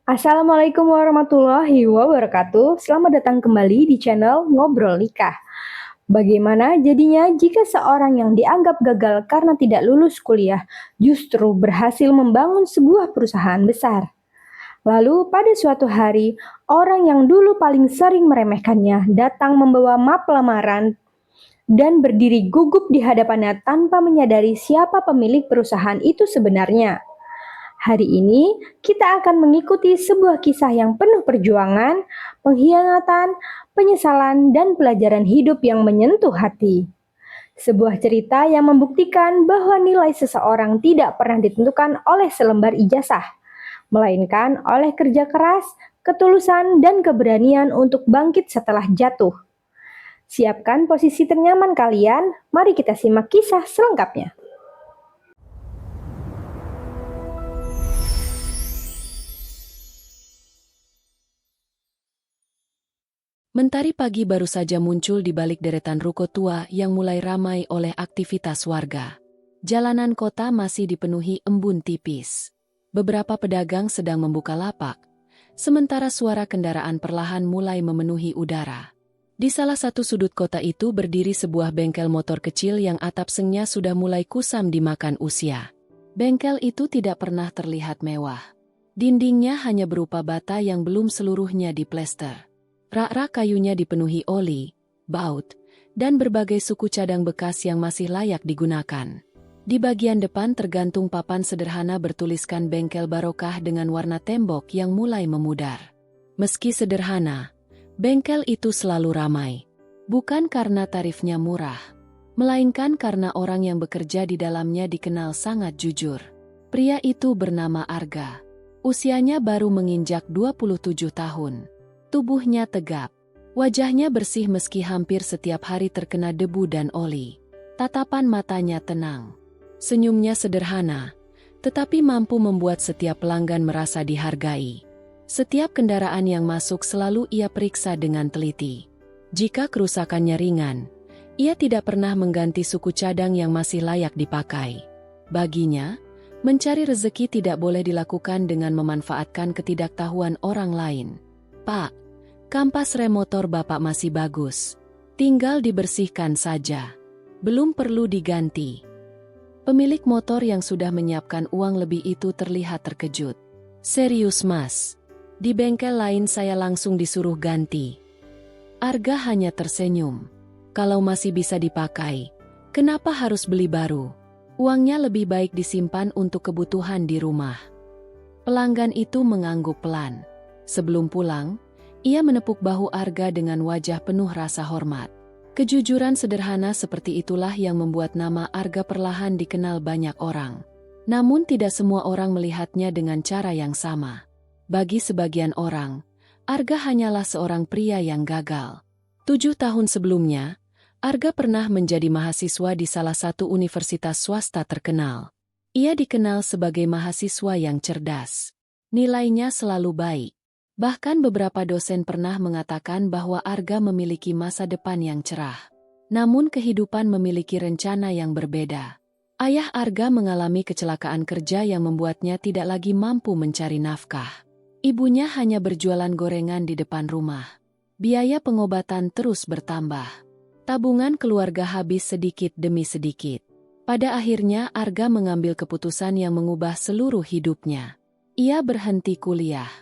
Assalamualaikum warahmatullahi wabarakatuh. Selamat datang kembali di channel Ngobrol Nikah. Bagaimana jadinya jika seorang yang dianggap gagal karena tidak lulus kuliah justru berhasil membangun sebuah perusahaan besar? Lalu pada suatu hari, orang yang dulu paling sering meremehkannya datang membawa map lamaran dan berdiri gugup di hadapannya tanpa menyadari siapa pemilik perusahaan itu sebenarnya. Hari ini kita akan mengikuti sebuah kisah yang penuh perjuangan, pengkhianatan, penyesalan, dan pelajaran hidup yang menyentuh hati. Sebuah cerita yang membuktikan bahwa nilai seseorang tidak pernah ditentukan oleh selembar ijazah, melainkan oleh kerja keras, ketulusan, dan keberanian untuk bangkit setelah jatuh. Siapkan posisi ternyaman kalian, mari kita simak kisah selengkapnya. Mentari pagi baru saja muncul di balik deretan ruko tua yang mulai ramai oleh aktivitas warga. Jalanan kota masih dipenuhi embun tipis. Beberapa pedagang sedang membuka lapak, sementara suara kendaraan perlahan mulai memenuhi udara. Di salah satu sudut kota itu berdiri sebuah bengkel motor kecil yang atap sengnya sudah mulai kusam dimakan usia. Bengkel itu tidak pernah terlihat mewah. Dindingnya hanya berupa bata yang belum seluruhnya diplester. Rak-rak kayunya dipenuhi oli, baut, dan berbagai suku cadang bekas yang masih layak digunakan. Di bagian depan tergantung papan sederhana bertuliskan bengkel barokah dengan warna tembok yang mulai memudar. Meski sederhana, bengkel itu selalu ramai. Bukan karena tarifnya murah, melainkan karena orang yang bekerja di dalamnya dikenal sangat jujur. Pria itu bernama Arga. Usianya baru menginjak 27 tahun. Tubuhnya tegap, wajahnya bersih meski hampir setiap hari terkena debu dan oli. Tatapan matanya tenang. Senyumnya sederhana, tetapi mampu membuat setiap pelanggan merasa dihargai. Setiap kendaraan yang masuk selalu ia periksa dengan teliti. Jika kerusakannya ringan, ia tidak pernah mengganti suku cadang yang masih layak dipakai. Baginya, mencari rezeki tidak boleh dilakukan dengan memanfaatkan ketidaktahuan orang lain. Pak, kampas rem motor Bapak masih bagus. Tinggal dibersihkan saja. Belum perlu diganti. Pemilik motor yang sudah menyiapkan uang lebih itu terlihat terkejut. Serius Mas, di bengkel lain saya langsung disuruh ganti. Arga hanya tersenyum. Kalau masih bisa dipakai, kenapa harus beli baru? Uangnya lebih baik disimpan untuk kebutuhan di rumah. Pelanggan itu mengangguk pelan. Sebelum pulang, ia menepuk bahu Arga dengan wajah penuh rasa hormat. Kejujuran sederhana seperti itulah yang membuat nama Arga perlahan dikenal banyak orang. Namun tidak semua orang melihatnya dengan cara yang sama. Bagi sebagian orang, Arga hanyalah seorang pria yang gagal. 7 tahun sebelumnya, Arga pernah menjadi mahasiswa di salah satu universitas swasta terkenal. Ia dikenal sebagai mahasiswa yang cerdas. Nilainya selalu baik. Bahkan beberapa dosen pernah mengatakan bahwa Arga memiliki masa depan yang cerah. Namun kehidupan memiliki rencana yang berbeda. Ayah Arga mengalami kecelakaan kerja yang membuatnya tidak lagi mampu mencari nafkah. Ibunya hanya berjualan gorengan di depan rumah. Biaya pengobatan terus bertambah. Tabungan keluarga habis sedikit demi sedikit. Pada akhirnya Arga mengambil keputusan yang mengubah seluruh hidupnya. Ia berhenti kuliah.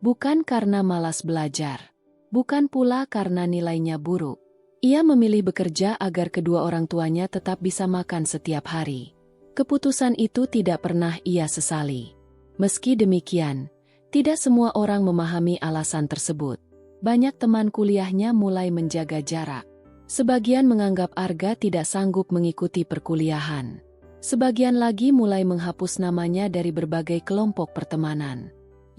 Bukan karena malas belajar. Bukan pula karena nilainya buruk. Ia memilih bekerja agar kedua orang tuanya tetap bisa makan setiap hari. Keputusan itu tidak pernah ia sesali. Meski demikian, tidak semua orang memahami alasan tersebut. Banyak teman kuliahnya mulai menjaga jarak. Sebagian menganggap Arga tidak sanggup mengikuti perkuliahan. Sebagian lagi mulai menghapus namanya dari berbagai kelompok pertemanan.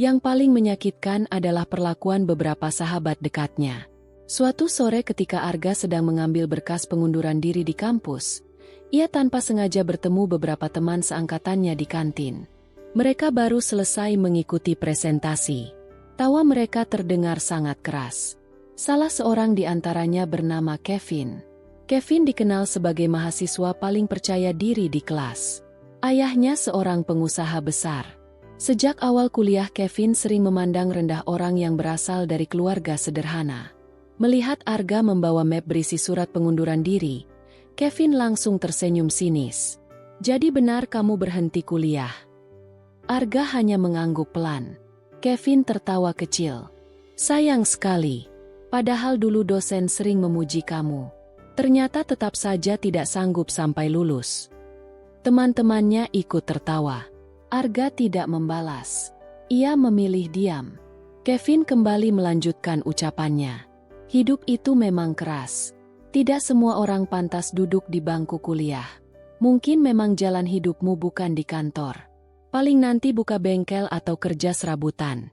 Yang paling menyakitkan adalah perlakuan beberapa sahabat dekatnya. Suatu sore ketika Arga sedang mengambil berkas pengunduran diri di kampus, ia tanpa sengaja bertemu beberapa teman seangkatannya di kantin. Mereka baru selesai mengikuti presentasi. Tawa mereka terdengar sangat keras. Salah seorang di antaranya bernama Kevin. Kevin dikenal sebagai mahasiswa paling percaya diri di kelas. Ayahnya seorang pengusaha besar. Sejak awal kuliah, Kevin sering memandang rendah orang yang berasal dari keluarga sederhana. Melihat Arga membawa map berisi surat pengunduran diri, Kevin langsung tersenyum sinis. "Jadi benar kamu berhenti kuliah?" Arga hanya mengangguk pelan. Kevin tertawa kecil. "Sayang sekali. Padahal dulu dosen sering memuji kamu. Ternyata tetap saja tidak sanggup sampai lulus." Teman-temannya ikut tertawa. Arga tidak membalas. Ia memilih diam. Kevin kembali melanjutkan ucapannya. "Hidup itu memang keras. Tidak semua orang pantas duduk di bangku kuliah. Mungkin memang jalan hidupmu bukan di kantor. Paling nanti buka bengkel atau kerja serabutan."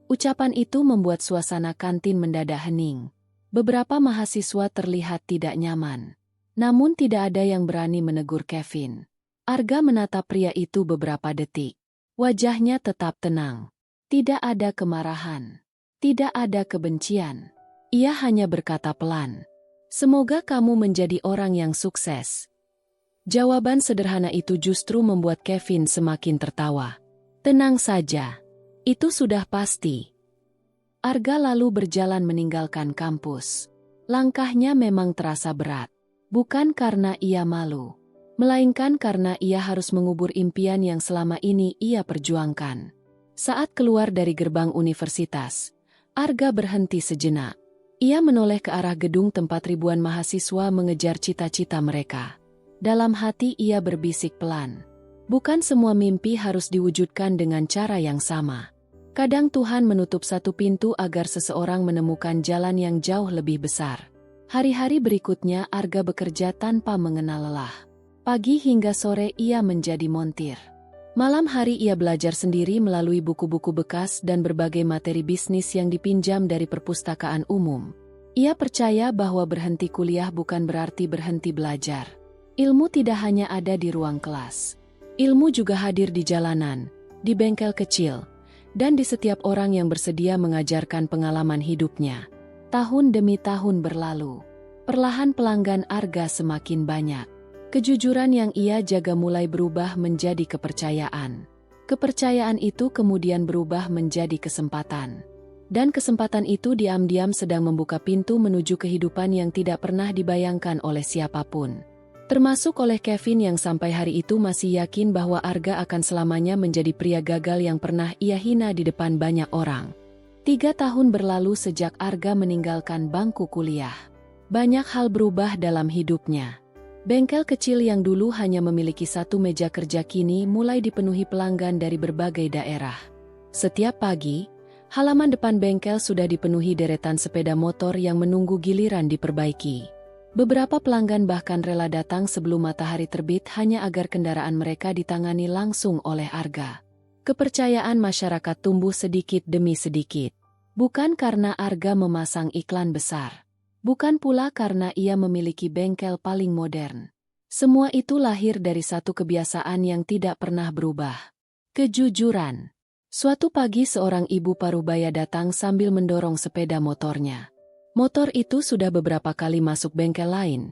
Ucapan itu membuat suasana kantin mendadak hening. Beberapa mahasiswa terlihat tidak nyaman. Namun tidak ada yang berani menegur Kevin. Arga menatap pria itu beberapa detik. Wajahnya tetap tenang. Tidak ada kemarahan. Tidak ada kebencian. Ia hanya berkata pelan, "Semoga kamu menjadi orang yang sukses." Jawaban sederhana itu justru membuat Kevin semakin tertawa. "Tenang saja. Itu sudah pasti." Arga lalu berjalan meninggalkan kampus. Langkahnya memang terasa berat. Bukan karena ia malu, melainkan karena ia harus mengubur impian yang selama ini ia perjuangkan. Saat keluar dari gerbang universitas, Arga berhenti sejenak. Ia menoleh ke arah gedung tempat ribuan mahasiswa mengejar cita-cita mereka. Dalam hati ia berbisik pelan. Bukan semua mimpi harus diwujudkan dengan cara yang sama. Kadang Tuhan menutup satu pintu agar seseorang menemukan jalan yang jauh lebih besar. Hari-hari berikutnya Arga bekerja tanpa mengenal lelah. Pagi hingga sore ia menjadi montir. Malam hari ia belajar sendiri melalui buku-buku bekas dan berbagai materi bisnis yang dipinjam dari perpustakaan umum. Ia percaya bahwa berhenti kuliah bukan berarti berhenti belajar. Ilmu tidak hanya ada di ruang kelas. Ilmu juga hadir di jalanan, di bengkel kecil, dan di setiap orang yang bersedia mengajarkan pengalaman hidupnya. Tahun demi tahun berlalu. Perlahan pelanggan Arga semakin banyak. Kejujuran yang ia jaga mulai berubah menjadi kepercayaan. Kepercayaan itu kemudian berubah menjadi kesempatan. Dan kesempatan itu diam-diam sedang membuka pintu menuju kehidupan yang tidak pernah dibayangkan oleh siapapun. Termasuk oleh Kevin yang sampai hari itu masih yakin bahwa Arga akan selamanya menjadi pria gagal yang pernah ia hina di depan banyak orang. 3 tahun berlalu sejak Arga meninggalkan bangku kuliah. Banyak hal berubah dalam hidupnya. Bengkel kecil yang dulu hanya memiliki satu meja kerja kini mulai dipenuhi pelanggan dari berbagai daerah. Setiap pagi, halaman depan bengkel sudah dipenuhi deretan sepeda motor yang menunggu giliran diperbaiki. Beberapa pelanggan bahkan rela datang sebelum matahari terbit hanya agar kendaraan mereka ditangani langsung oleh Arga. Kepercayaan masyarakat tumbuh sedikit demi sedikit. Bukan karena Arga memasang iklan besar. Bukan pula karena ia memiliki bengkel paling modern. Semua itu lahir dari satu kebiasaan yang tidak pernah berubah. Kejujuran. Suatu pagi seorang ibu parubaya datang sambil mendorong sepeda motornya. Motor itu sudah beberapa kali masuk bengkel lain,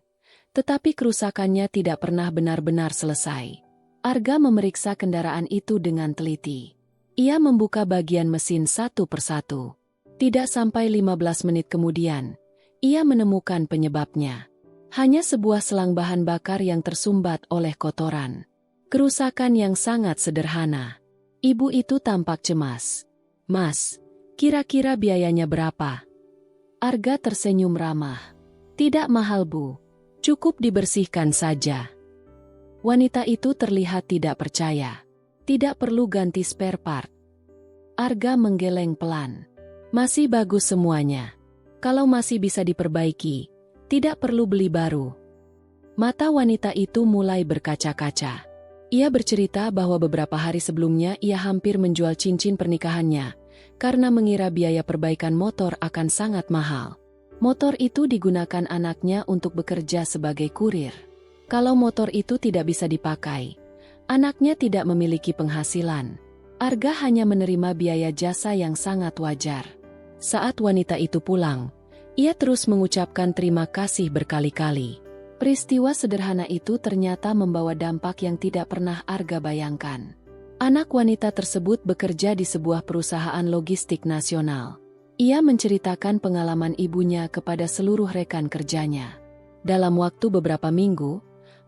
tetapi kerusakannya tidak pernah benar-benar selesai. Arga memeriksa kendaraan itu dengan teliti. Ia membuka bagian mesin satu persatu. Tidak sampai 15 menit kemudian, ia menemukan penyebabnya. Hanya sebuah selang bahan bakar yang tersumbat oleh kotoran. Kerusakan yang sangat sederhana. Ibu itu tampak cemas. "Mas, kira-kira biayanya berapa?" Arga tersenyum ramah. "Tidak mahal, Bu. Cukup dibersihkan saja." Wanita itu terlihat tidak percaya. "Tidak perlu ganti spare part." Arga menggeleng pelan. "Masih bagus semuanya. Kalau masih bisa diperbaiki, tidak perlu beli baru." Mata wanita itu mulai berkaca-kaca. Ia bercerita bahwa beberapa hari sebelumnya ia hampir menjual cincin pernikahannya karena mengira biaya perbaikan motor akan sangat mahal. Motor itu digunakan anaknya untuk bekerja sebagai kurir. Kalau motor itu tidak bisa dipakai, anaknya tidak memiliki penghasilan. Arga hanya menerima biaya jasa yang sangat wajar. Saat wanita itu pulang, ia terus mengucapkan terima kasih berkali-kali. Peristiwa sederhana itu ternyata membawa dampak yang tidak pernah Arga bayangkan. Anak wanita tersebut bekerja di sebuah perusahaan logistik nasional. Ia menceritakan pengalaman ibunya kepada seluruh rekan kerjanya. Dalam waktu beberapa minggu,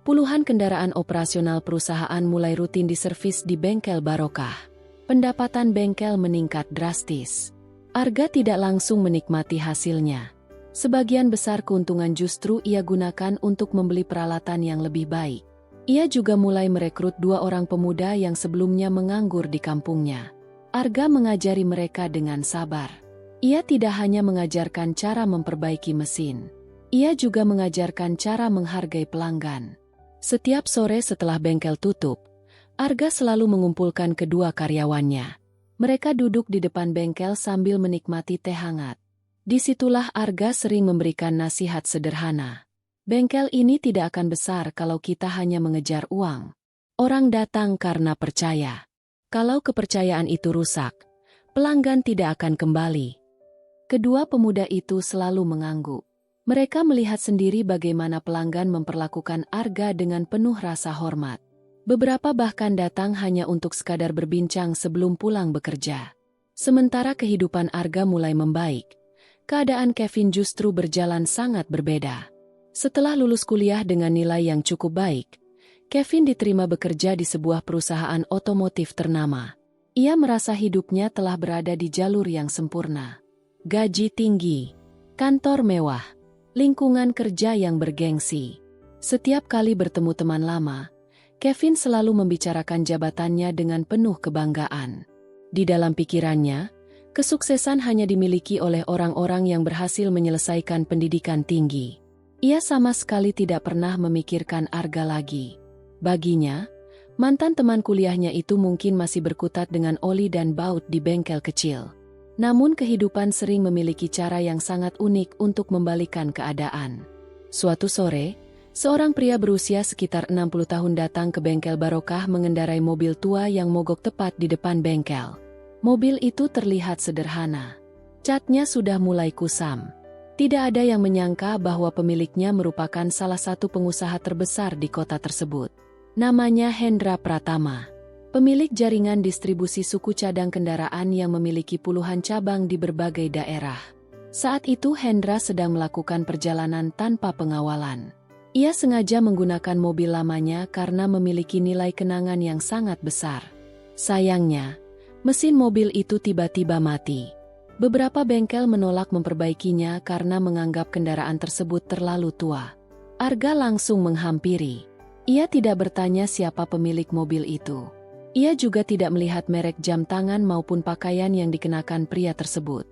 puluhan kendaraan operasional perusahaan mulai rutin diservis di bengkel Barokah. Pendapatan bengkel meningkat drastis. Arga tidak langsung menikmati hasilnya. Sebagian besar keuntungan justru ia gunakan untuk membeli peralatan yang lebih baik. Ia juga mulai merekrut 2 orang pemuda yang sebelumnya menganggur di kampungnya. Arga mengajari mereka dengan sabar. Ia tidak hanya mengajarkan cara memperbaiki mesin. Ia juga mengajarkan cara menghargai pelanggan. Setiap sore setelah bengkel tutup, Arga selalu mengumpulkan kedua karyawannya. Mereka duduk di depan bengkel sambil menikmati teh hangat. Disitulah Arga sering memberikan nasihat sederhana. Bengkel ini tidak akan besar kalau kita hanya mengejar uang. Orang datang karena percaya. Kalau kepercayaan itu rusak, pelanggan tidak akan kembali. Kedua pemuda itu selalu mengangguk. Mereka melihat sendiri bagaimana pelanggan memperlakukan Arga dengan penuh rasa hormat. Beberapa bahkan datang hanya untuk sekadar berbincang sebelum pulang bekerja. Sementara kehidupan Arga mulai membaik, keadaan Kevin justru berjalan sangat berbeda. Setelah lulus kuliah dengan nilai yang cukup baik, Kevin diterima bekerja di sebuah perusahaan otomotif ternama. Ia merasa hidupnya telah berada di jalur yang sempurna. Gaji tinggi, kantor mewah, lingkungan kerja yang bergengsi. Setiap kali bertemu teman lama, Kevin selalu membicarakan jabatannya dengan penuh kebanggaan. Di dalam pikirannya, kesuksesan hanya dimiliki oleh orang-orang yang berhasil menyelesaikan pendidikan tinggi. Ia sama sekali tidak pernah memikirkan Arga lagi. Baginya, mantan teman kuliahnya itu mungkin masih berkutat dengan oli dan baut di bengkel kecil. Namun kehidupan sering memiliki cara yang sangat unik untuk membalikan keadaan. Suatu sore, seorang pria berusia sekitar 60 tahun datang ke bengkel Barokah mengendarai mobil tua yang mogok tepat di depan bengkel. Mobil itu terlihat sederhana. Catnya sudah mulai kusam. Tidak ada yang menyangka bahwa pemiliknya merupakan salah satu pengusaha terbesar di kota tersebut. Namanya Hendra Pratama, pemilik jaringan distribusi suku cadang kendaraan yang memiliki puluhan cabang di berbagai daerah. Saat itu Hendra sedang melakukan perjalanan tanpa pengawalan. Ia sengaja menggunakan mobil lamanya karena memiliki nilai kenangan yang sangat besar. Sayangnya, mesin mobil itu tiba-tiba mati. Beberapa bengkel menolak memperbaikinya karena menganggap kendaraan tersebut terlalu tua. Arga langsung menghampiri. Ia tidak bertanya siapa pemilik mobil itu. Ia juga tidak melihat merek jam tangan maupun pakaian yang dikenakan pria tersebut.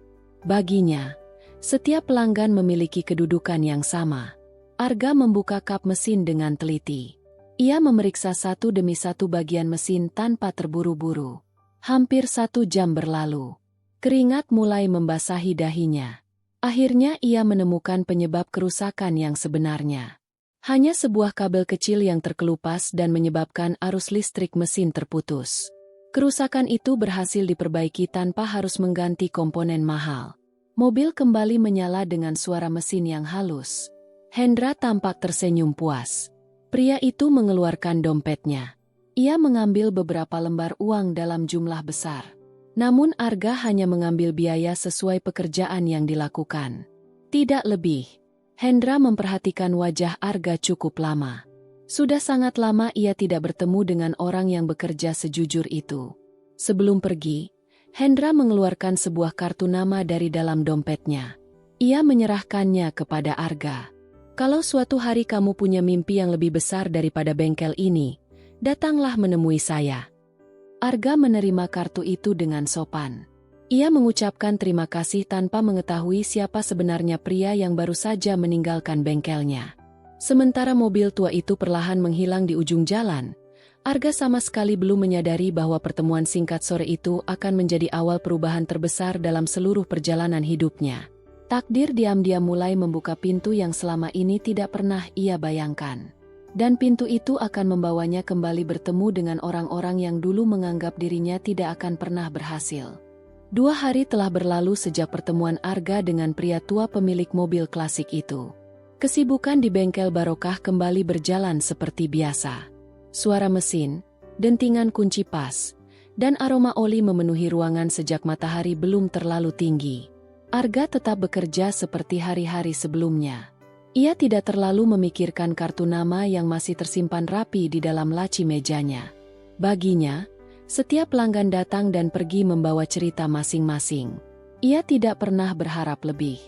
Baginya, setiap pelanggan memiliki kedudukan yang sama. Arga membuka kap mesin dengan teliti. Ia memeriksa satu demi satu bagian mesin tanpa terburu-buru. Hampir 1 jam berlalu. Keringat mulai membasahi dahinya. Akhirnya ia menemukan penyebab kerusakan yang sebenarnya. Hanya sebuah kabel kecil yang terkelupas dan menyebabkan arus listrik mesin terputus. Kerusakan itu berhasil diperbaiki tanpa harus mengganti komponen mahal. Mobil kembali menyala dengan suara mesin yang halus. Hendra tampak tersenyum puas. Pria itu mengeluarkan dompetnya. Ia mengambil beberapa lembar uang dalam jumlah besar. Namun Arga hanya mengambil biaya sesuai pekerjaan yang dilakukan. Tidak lebih. Hendra memperhatikan wajah Arga cukup lama. Sudah sangat lama ia tidak bertemu dengan orang yang bekerja sejujur itu. Sebelum pergi, Hendra mengeluarkan sebuah kartu nama dari dalam dompetnya. Ia menyerahkannya kepada Arga. Kalau suatu hari kamu punya mimpi yang lebih besar daripada bengkel ini, datanglah menemui saya. Arga menerima kartu itu dengan sopan. Ia mengucapkan terima kasih tanpa mengetahui siapa sebenarnya pria yang baru saja meninggalkan bengkelnya. Sementara mobil tua itu perlahan menghilang di ujung jalan, Arga sama sekali belum menyadari bahwa pertemuan singkat sore itu akan menjadi awal perubahan terbesar dalam seluruh perjalanan hidupnya. Takdir diam-diam mulai membuka pintu yang selama ini tidak pernah ia bayangkan. Dan pintu itu akan membawanya kembali bertemu dengan orang-orang yang dulu menganggap dirinya tidak akan pernah berhasil. 2 hari telah berlalu sejak pertemuan Arga dengan pria tua pemilik mobil klasik itu. Kesibukan di bengkel Barokah kembali berjalan seperti biasa. Suara mesin, dentingan kunci pas, dan aroma oli memenuhi ruangan sejak matahari belum terlalu tinggi. Arga tetap bekerja seperti hari-hari sebelumnya. Ia tidak terlalu memikirkan kartu nama yang masih tersimpan rapi di dalam laci mejanya. Baginya, setiap pelanggan datang dan pergi membawa cerita masing-masing. Ia tidak pernah berharap lebih.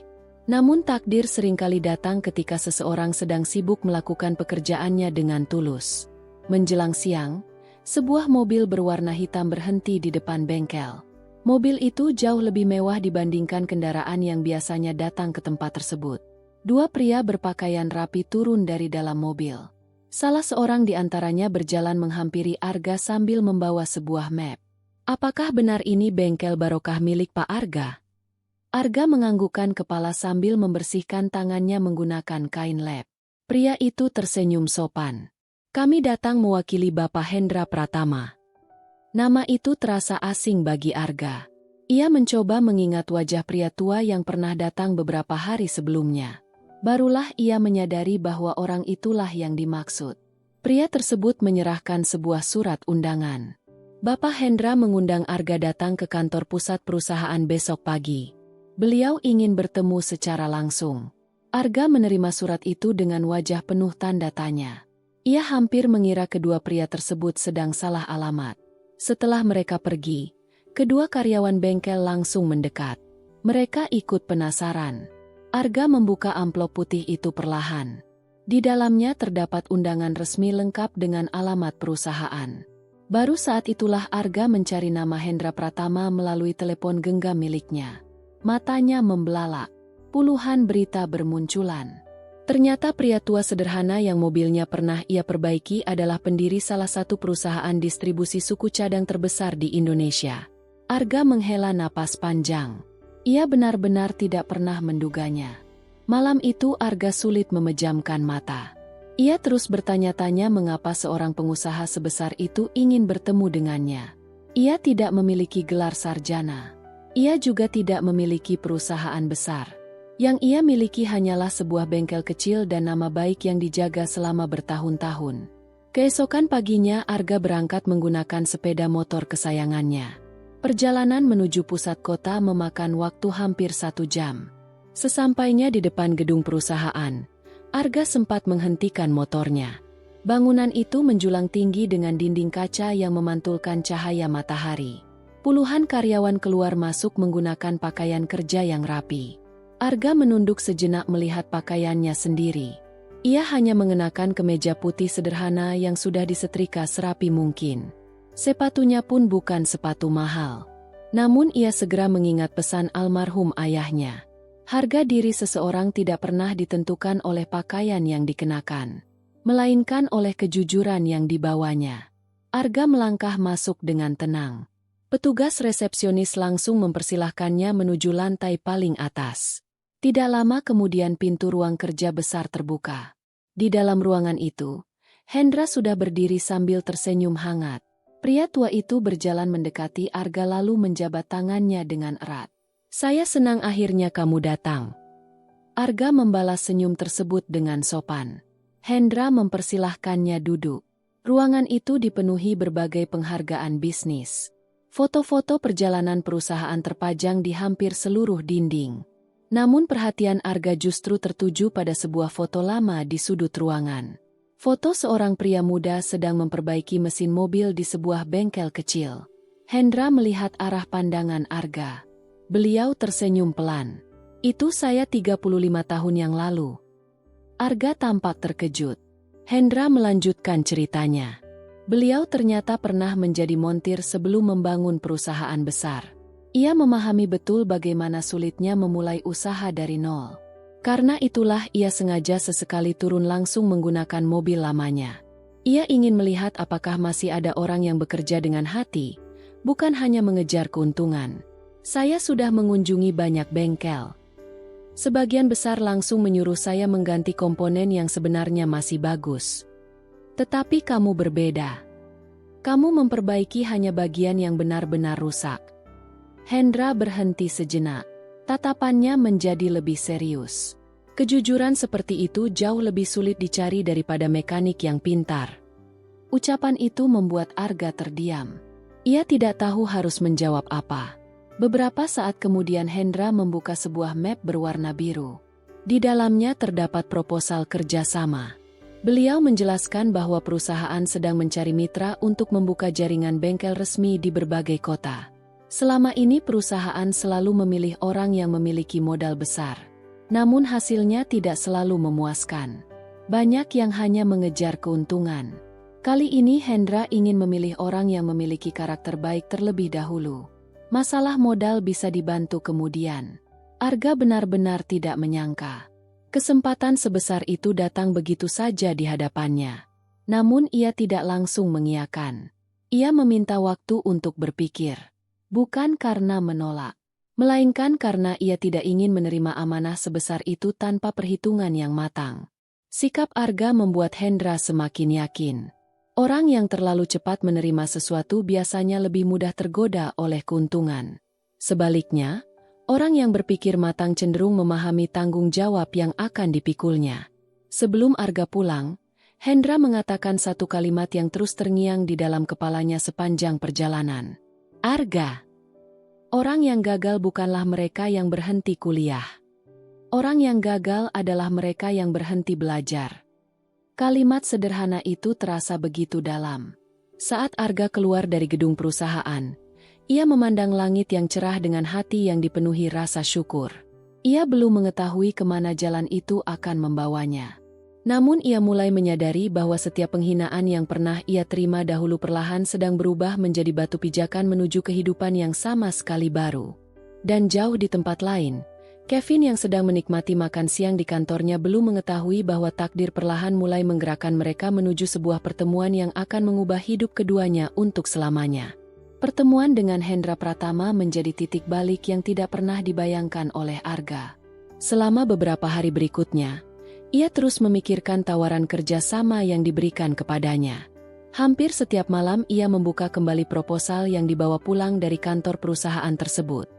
Namun takdir seringkali datang ketika seseorang sedang sibuk melakukan pekerjaannya dengan tulus. Menjelang siang, sebuah mobil berwarna hitam berhenti di depan bengkel. Mobil itu jauh lebih mewah dibandingkan kendaraan yang biasanya datang ke tempat tersebut. Dua pria berpakaian rapi turun dari dalam mobil. Salah seorang di antaranya berjalan menghampiri Arga sambil membawa sebuah map. Apakah benar ini bengkel barokah milik Pak Arga? Arga menganggukkan kepala sambil membersihkan tangannya menggunakan kain lap. Pria itu tersenyum sopan. Kami datang mewakili Bapak Hendra Pratama. Nama itu terasa asing bagi Arga. Ia mencoba mengingat wajah pria tua yang pernah datang beberapa hari sebelumnya. Barulah ia menyadari bahwa orang itulah yang dimaksud. Pria tersebut menyerahkan sebuah surat undangan. Bapak Hendra mengundang Arga datang ke kantor pusat perusahaan besok pagi. Beliau ingin bertemu secara langsung. Arga menerima surat itu dengan wajah penuh tanda tanya. Ia hampir mengira kedua pria tersebut sedang salah alamat. Setelah mereka pergi, kedua karyawan bengkel langsung mendekat. Mereka ikut penasaran. Arga membuka amplop putih itu perlahan. Di dalamnya terdapat undangan resmi lengkap dengan alamat perusahaan. Baru saat itulah Arga mencari nama Hendra Pratama melalui telepon genggam miliknya. Matanya membelalak. Puluhan berita bermunculan. Ternyata pria tua sederhana yang mobilnya pernah ia perbaiki adalah pendiri salah satu perusahaan distribusi suku cadang terbesar di Indonesia. Arga menghela napas panjang. Ia benar-benar tidak pernah menduganya. Malam itu Arga sulit memejamkan mata. Ia terus bertanya-tanya mengapa seorang pengusaha sebesar itu ingin bertemu dengannya. Ia tidak memiliki gelar sarjana. Ia juga tidak memiliki perusahaan besar. Yang ia miliki hanyalah sebuah bengkel kecil dan nama baik yang dijaga selama bertahun-tahun. Keesokan paginya Arga berangkat menggunakan sepeda motor kesayangannya. Perjalanan menuju pusat kota memakan waktu hampir 1 jam. Sesampainya di depan gedung perusahaan, Arga sempat menghentikan motornya. Bangunan itu menjulang tinggi dengan dinding kaca yang memantulkan cahaya matahari. Puluhan karyawan keluar masuk menggunakan pakaian kerja yang rapi. Arga menunduk sejenak melihat pakaiannya sendiri. Ia hanya mengenakan kemeja putih sederhana yang sudah disetrika serapi mungkin. Sepatunya pun bukan sepatu mahal. Namun ia segera mengingat pesan almarhum ayahnya. Harga diri seseorang tidak pernah ditentukan oleh pakaian yang dikenakan, melainkan oleh kejujuran yang dibawanya. Arga melangkah masuk dengan tenang. Petugas resepsionis langsung mempersilahkannya menuju lantai paling atas. Tidak lama kemudian pintu ruang kerja besar terbuka. Di dalam ruangan itu, Hendra sudah berdiri sambil tersenyum hangat. Pria tua itu berjalan mendekati Arga lalu menjabat tangannya dengan erat. Saya senang akhirnya kamu datang. Arga membalas senyum tersebut dengan sopan. Hendra mempersilahkannya duduk. Ruangan itu dipenuhi berbagai penghargaan bisnis. Foto-foto perjalanan perusahaan terpajang di hampir seluruh dinding. Namun perhatian Arga justru tertuju pada sebuah foto lama di sudut ruangan. Foto seorang pria muda sedang memperbaiki mesin mobil di sebuah bengkel kecil. Hendra melihat arah pandangan Arga. Beliau tersenyum pelan. Itu saya 35 tahun yang lalu. Arga tampak terkejut. Hendra melanjutkan ceritanya. Beliau ternyata pernah menjadi montir sebelum membangun perusahaan besar. Ia memahami betul bagaimana sulitnya memulai usaha dari nol. Karena itulah ia sengaja sesekali turun langsung menggunakan mobil lamanya. Ia ingin melihat apakah masih ada orang yang bekerja dengan hati, bukan hanya mengejar keuntungan. Saya sudah mengunjungi banyak bengkel. Sebagian besar langsung menyuruh saya mengganti komponen yang sebenarnya masih bagus. Tetapi kamu berbeda. Kamu memperbaiki hanya bagian yang benar-benar rusak. Hendra berhenti sejenak. Tatapannya menjadi lebih serius. Kejujuran seperti itu jauh lebih sulit dicari daripada mekanik yang pintar. Ucapan itu membuat Arga terdiam. Ia tidak tahu harus menjawab apa. Beberapa saat kemudian Hendra membuka sebuah map berwarna biru. Di dalamnya terdapat proposal kerjasama. Beliau menjelaskan bahwa perusahaan sedang mencari mitra untuk membuka jaringan bengkel resmi di berbagai kota. Selama ini perusahaan selalu memilih orang yang memiliki modal besar. Namun hasilnya tidak selalu memuaskan. Banyak yang hanya mengejar keuntungan. Kali ini Hendra ingin memilih orang yang memiliki karakter baik terlebih dahulu. Masalah modal bisa dibantu kemudian. Arga benar-benar tidak menyangka. Kesempatan sebesar itu datang begitu saja di hadapannya. Namun ia tidak langsung mengiyakan. Ia meminta waktu untuk berpikir. Bukan karena menolak. Melainkan karena ia tidak ingin menerima amanah sebesar itu tanpa perhitungan yang matang. Sikap Arga membuat Hendra semakin yakin. Orang yang terlalu cepat menerima sesuatu biasanya lebih mudah tergoda oleh keuntungan. Sebaliknya, orang yang berpikir matang cenderung memahami tanggung jawab yang akan dipikulnya. Sebelum Arga pulang, Hendra mengatakan satu kalimat yang terus terngiang di dalam kepalanya sepanjang perjalanan. Arga. Orang yang gagal bukanlah mereka yang berhenti kuliah. Orang yang gagal adalah mereka yang berhenti belajar. Kalimat sederhana itu terasa begitu dalam. Saat Arga keluar dari gedung perusahaan, ia memandang langit yang cerah dengan hati yang dipenuhi rasa syukur. Ia belum mengetahui kemana jalan itu akan membawanya. Namun ia mulai menyadari bahwa setiap penghinaan yang pernah ia terima dahulu perlahan sedang berubah menjadi batu pijakan menuju kehidupan yang sama sekali baru. Dan jauh di tempat lain, Kevin yang sedang menikmati makan siang di kantornya belum mengetahui bahwa takdir perlahan mulai menggerakkan mereka menuju sebuah pertemuan yang akan mengubah hidup keduanya untuk selamanya. Pertemuan dengan Hendra Pratama menjadi titik balik yang tidak pernah dibayangkan oleh Arga. Selama beberapa hari berikutnya, ia terus memikirkan tawaran kerja sama yang diberikan kepadanya. Hampir setiap malam ia membuka kembali proposal yang dibawa pulang dari kantor perusahaan tersebut.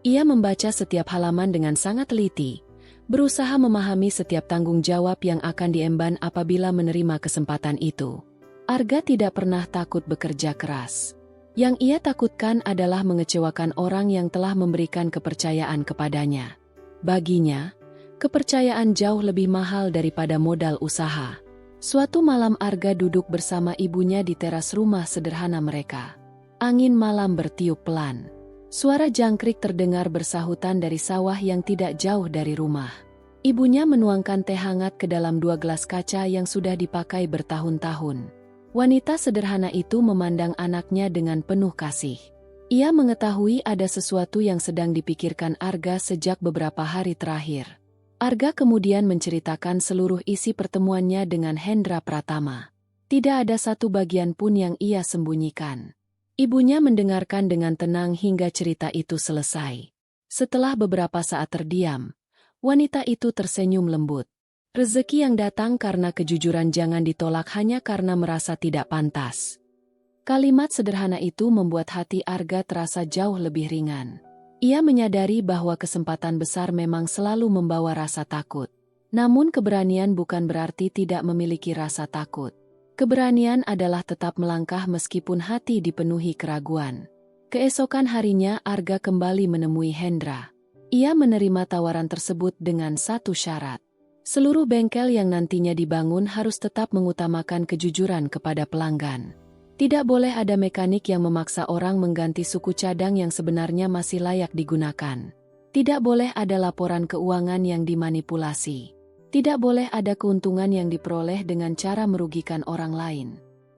Ia membaca setiap halaman dengan sangat teliti, berusaha memahami setiap tanggung jawab yang akan diemban apabila menerima kesempatan itu. Arga tidak pernah takut bekerja keras. Yang ia takutkan adalah mengecewakan orang yang telah memberikan kepercayaan kepadanya. Baginya, kepercayaan jauh lebih mahal daripada modal usaha. Suatu malam Arga duduk bersama ibunya di teras rumah sederhana mereka. Angin malam bertiup pelan. Suara jangkrik terdengar bersahutan dari sawah yang tidak jauh dari rumah. Ibunya menuangkan teh hangat ke dalam 2 gelas kaca yang sudah dipakai bertahun-tahun. Wanita sederhana itu memandang anaknya dengan penuh kasih. Ia mengetahui ada sesuatu yang sedang dipikirkan Arga sejak beberapa hari terakhir. Arga kemudian menceritakan seluruh isi pertemuannya dengan Hendra Pratama. Tidak ada satu bagian pun yang ia sembunyikan. Ibunya mendengarkan dengan tenang hingga cerita itu selesai. Setelah beberapa saat terdiam, wanita itu tersenyum lembut. Rezeki yang datang karena kejujuran jangan ditolak hanya karena merasa tidak pantas. Kalimat sederhana itu membuat hati Arga terasa jauh lebih ringan. Ia menyadari bahwa kesempatan besar memang selalu membawa rasa takut. Namun keberanian bukan berarti tidak memiliki rasa takut. Keberanian adalah tetap melangkah meskipun hati dipenuhi keraguan. Keesokan harinya Arga kembali menemui Hendra. Ia menerima tawaran tersebut dengan satu syarat. Seluruh bengkel yang nantinya dibangun harus tetap mengutamakan kejujuran kepada pelanggan. Tidak boleh ada mekanik yang memaksa orang mengganti suku cadang yang sebenarnya masih layak digunakan. Tidak boleh ada laporan keuangan yang dimanipulasi. Tidak boleh ada keuntungan yang diperoleh dengan cara merugikan orang lain.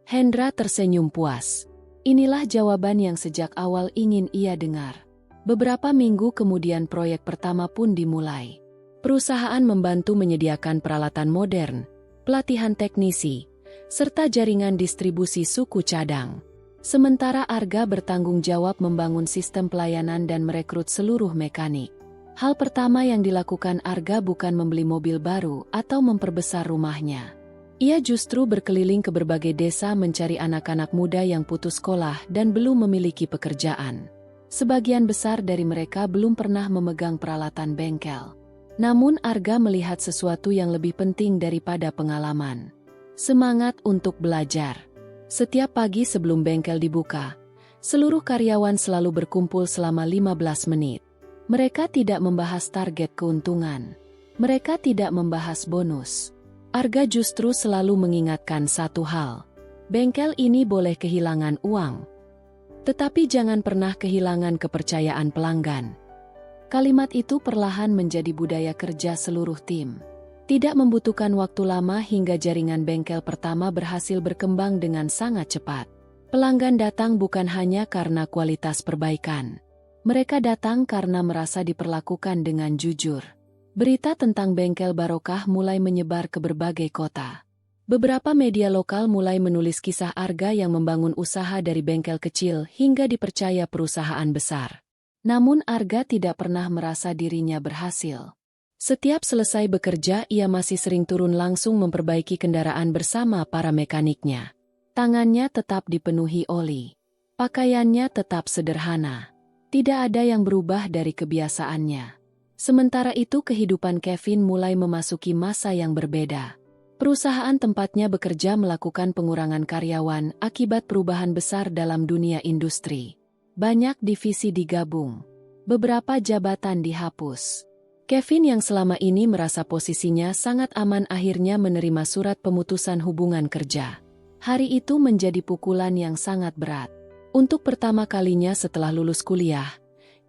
Hendra tersenyum puas. Inilah jawaban yang sejak awal ingin ia dengar. Beberapa minggu kemudian proyek pertama pun dimulai. Perusahaan membantu menyediakan peralatan modern, pelatihan teknisi, serta jaringan distribusi suku cadang. Sementara Arga bertanggung jawab membangun sistem pelayanan dan merekrut seluruh mekanik. Hal pertama yang dilakukan Arga bukan membeli mobil baru atau memperbesar rumahnya. Ia justru berkeliling ke berbagai desa mencari anak-anak muda yang putus sekolah dan belum memiliki pekerjaan. Sebagian besar dari mereka belum pernah memegang peralatan bengkel. Namun Arga melihat sesuatu yang lebih penting daripada pengalaman. Semangat untuk belajar. Setiap pagi sebelum bengkel dibuka, Seluruh karyawan selalu berkumpul selama 15 menit. Mereka tidak membahas target keuntungan. Mereka tidak membahas bonus. Arga justru selalu mengingatkan satu hal. Bengkel ini boleh kehilangan uang, tetapi jangan pernah kehilangan kepercayaan pelanggan. Kalimat itu perlahan menjadi budaya kerja seluruh tim. Tidak membutuhkan waktu lama hingga jaringan bengkel pertama berhasil berkembang dengan sangat cepat. Pelanggan datang bukan hanya karena kualitas perbaikan. Mereka datang karena merasa diperlakukan dengan jujur. Berita tentang bengkel Barokah mulai menyebar ke berbagai kota. Beberapa media lokal mulai menulis kisah Arga yang membangun usaha dari bengkel kecil hingga dipercaya perusahaan besar. Namun Arga tidak pernah merasa dirinya berhasil. Setiap selesai bekerja, ia masih sering turun langsung memperbaiki kendaraan bersama para mekaniknya. Tangannya tetap dipenuhi oli. Pakaiannya tetap sederhana. Tidak ada yang berubah dari kebiasaannya. Sementara itu kehidupan Kevin mulai memasuki masa yang berbeda. Perusahaan tempatnya bekerja melakukan pengurangan karyawan akibat perubahan besar dalam dunia industri. Banyak divisi digabung. Beberapa jabatan dihapus. Kevin yang selama ini merasa posisinya sangat aman akhirnya menerima surat pemutusan hubungan kerja. Hari itu menjadi pukulan yang sangat berat. Untuk pertama kalinya setelah lulus kuliah,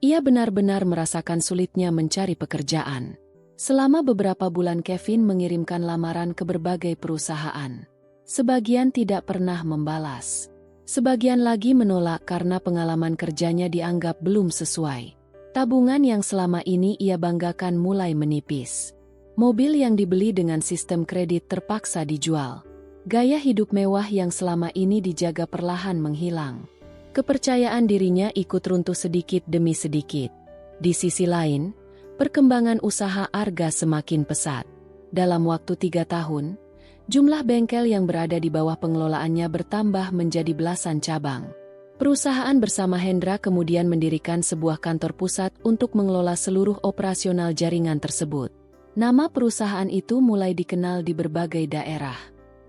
ia benar-benar merasakan sulitnya mencari pekerjaan. Selama beberapa bulan Kevin mengirimkan lamaran ke berbagai perusahaan. Sebagian tidak pernah membalas. Sebagian lagi menolak karena pengalaman kerjanya dianggap belum sesuai. Tabungan yang selama ini ia banggakan mulai menipis. Mobil yang dibeli dengan sistem kredit terpaksa dijual. Gaya hidup mewah yang selama ini dijaga perlahan menghilang. Kepercayaan dirinya ikut runtuh sedikit demi sedikit. Di sisi lain, perkembangan usaha Arga semakin pesat. Dalam waktu 3 tahun, jumlah bengkel yang berada di bawah pengelolaannya bertambah menjadi belasan cabang. Perusahaan bersama Hendra kemudian mendirikan sebuah kantor pusat untuk mengelola seluruh operasional jaringan tersebut. Nama perusahaan itu mulai dikenal di berbagai daerah.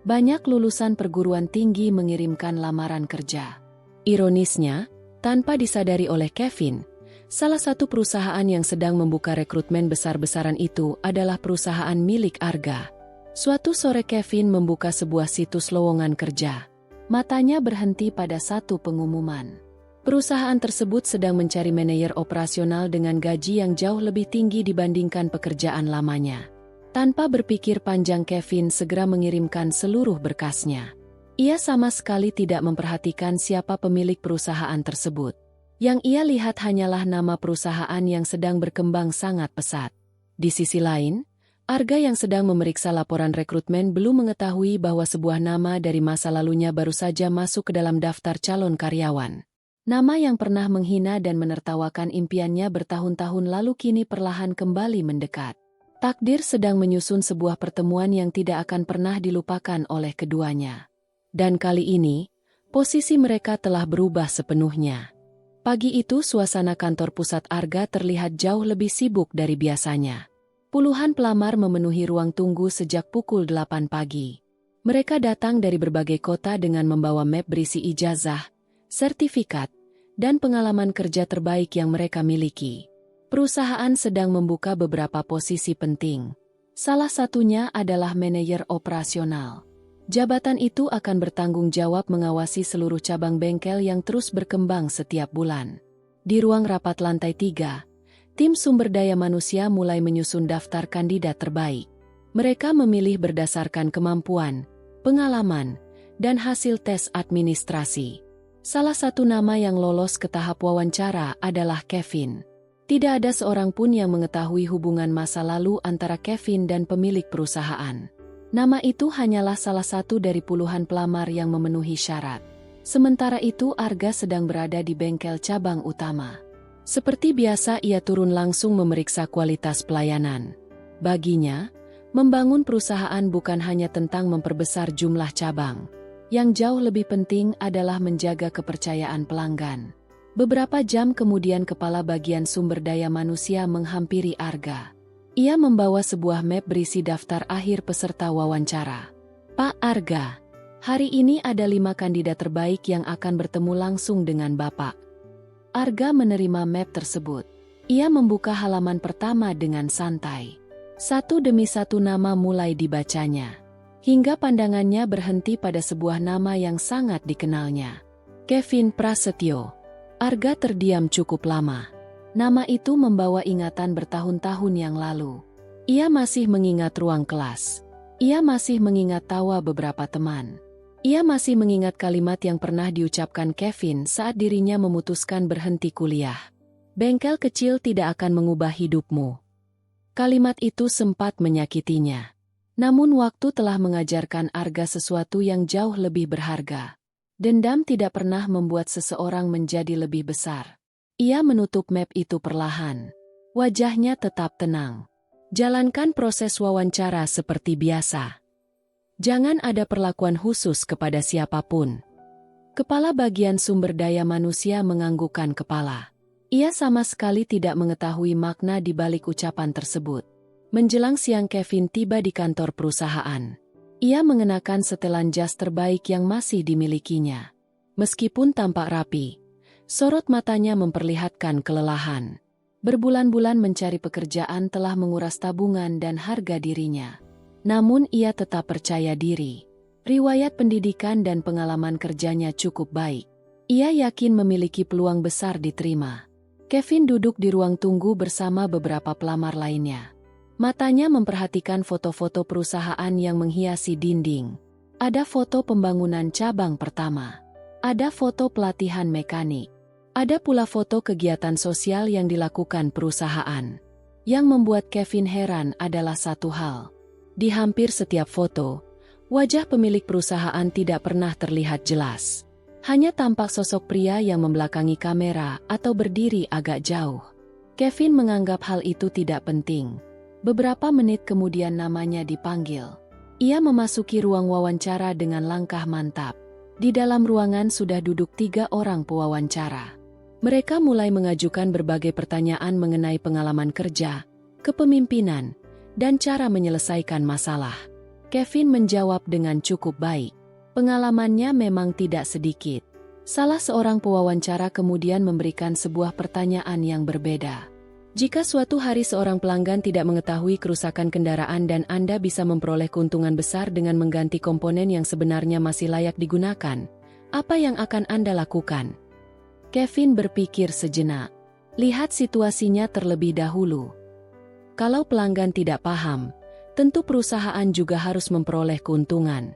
Banyak lulusan perguruan tinggi mengirimkan lamaran kerja. Ironisnya, tanpa disadari oleh Kevin, salah satu perusahaan yang sedang membuka rekrutmen besar-besaran itu adalah perusahaan milik Arga. Suatu sore Kevin membuka sebuah situs lowongan kerja. Matanya berhenti pada satu pengumuman. Perusahaan tersebut sedang mencari manajer operasional dengan gaji yang jauh lebih tinggi dibandingkan pekerjaan lamanya. Tanpa berpikir panjang Kevin segera mengirimkan seluruh berkasnya. Ia sama sekali tidak memperhatikan siapa pemilik perusahaan tersebut. Yang ia lihat hanyalah nama perusahaan yang sedang berkembang sangat pesat. Di sisi lain, Arga yang sedang memeriksa laporan rekrutmen belum mengetahui bahwa sebuah nama dari masa lalunya baru saja masuk ke dalam daftar calon karyawan. Nama yang pernah menghina dan menertawakan impiannya bertahun-tahun lalu kini perlahan kembali mendekat. Takdir sedang menyusun sebuah pertemuan yang tidak akan pernah dilupakan oleh keduanya. Dan kali ini, posisi mereka telah berubah sepenuhnya. Pagi itu suasana kantor pusat Arga terlihat jauh lebih sibuk dari biasanya. Puluhan pelamar memenuhi ruang tunggu sejak pukul 8 pagi. Mereka datang dari berbagai kota dengan membawa map berisi ijazah, sertifikat, dan pengalaman kerja terbaik yang mereka miliki. Perusahaan sedang membuka beberapa posisi penting. Salah satunya adalah manajer operasional. Jabatan itu akan bertanggung jawab mengawasi seluruh cabang bengkel yang terus berkembang setiap bulan. Di ruang rapat lantai 3, tim sumber daya manusia mulai menyusun daftar kandidat terbaik. Mereka memilih berdasarkan kemampuan, pengalaman, dan hasil tes administrasi. Salah satu nama yang lolos ke tahap wawancara adalah Kevin. Tidak ada seorang pun yang mengetahui hubungan masa lalu antara Kevin dan pemilik perusahaan. Nama itu hanyalah salah satu dari puluhan pelamar yang memenuhi syarat. Sementara itu Arga sedang berada di bengkel cabang utama. Seperti biasa ia turun langsung memeriksa kualitas pelayanan. Baginya, membangun perusahaan bukan hanya tentang memperbesar jumlah cabang. Yang jauh lebih penting adalah menjaga kepercayaan pelanggan. Beberapa jam kemudian kepala bagian sumber daya manusia menghampiri Arga. Ia membawa sebuah map berisi daftar akhir peserta wawancara. "Pak Arga, Hari ini ada 5 kandidat terbaik yang akan bertemu langsung dengan Bapak. Arga menerima map tersebut. Ia membuka halaman pertama dengan santai. Satu demi satu nama mulai dibacanya. Hingga pandangannya berhenti pada sebuah nama yang sangat dikenalnya. Kevin Prasetyo. Arga terdiam cukup lama. Nama itu membawa ingatan bertahun-tahun yang lalu. Ia masih mengingat ruang kelas. Ia masih mengingat tawa beberapa teman. Ia masih mengingat kalimat yang pernah diucapkan Kevin saat dirinya memutuskan berhenti kuliah. Bengkel kecil tidak akan mengubah hidupmu. Kalimat itu sempat menyakitinya. Namun waktu telah mengajarkan Arga sesuatu yang jauh lebih berharga. Dendam tidak pernah membuat seseorang menjadi lebih besar. Ia menutup map itu perlahan. Wajahnya tetap tenang. Jalankan proses wawancara seperti biasa. Jangan ada perlakuan khusus kepada siapapun. Kepala bagian sumber daya manusia menganggukkan kepala. Ia sama sekali tidak mengetahui makna di balik ucapan tersebut. Menjelang siang Kevin tiba di kantor perusahaan. Ia mengenakan setelan jas terbaik yang masih dimilikinya. Meskipun tampak rapi, sorot matanya memperlihatkan kelelahan. Berbulan-bulan mencari pekerjaan telah menguras tabungan dan harga dirinya. Namun ia tetap percaya diri. Riwayat pendidikan dan pengalaman kerjanya cukup baik. Ia yakin memiliki peluang besar diterima. Kevin duduk di ruang tunggu bersama beberapa pelamar lainnya. Matanya memperhatikan foto-foto perusahaan yang menghiasi dinding. Ada foto pembangunan cabang pertama. Ada foto pelatihan mekanik. Ada pula foto kegiatan sosial yang dilakukan perusahaan. Yang membuat Kevin heran adalah satu hal. Di hampir setiap foto, wajah pemilik perusahaan tidak pernah terlihat jelas. Hanya tampak sosok pria yang membelakangi kamera atau berdiri agak jauh. Kevin menganggap hal itu tidak penting. Beberapa menit kemudian namanya dipanggil. Ia memasuki ruang wawancara dengan langkah mantap. Di dalam ruangan sudah duduk 3 orang pewawancara. Mereka mulai mengajukan berbagai pertanyaan mengenai pengalaman kerja, kepemimpinan, dan cara menyelesaikan masalah. Kevin menjawab dengan cukup baik. Pengalamannya memang tidak sedikit. Salah seorang pewawancara kemudian memberikan sebuah pertanyaan yang berbeda. Jika suatu hari seorang pelanggan tidak mengetahui kerusakan kendaraan dan Anda bisa memperoleh keuntungan besar dengan mengganti komponen yang sebenarnya masih layak digunakan, apa yang akan Anda lakukan? Kevin berpikir sejenak. Lihat situasinya terlebih dahulu. Kalau pelanggan tidak paham, tentu perusahaan juga harus memperoleh keuntungan.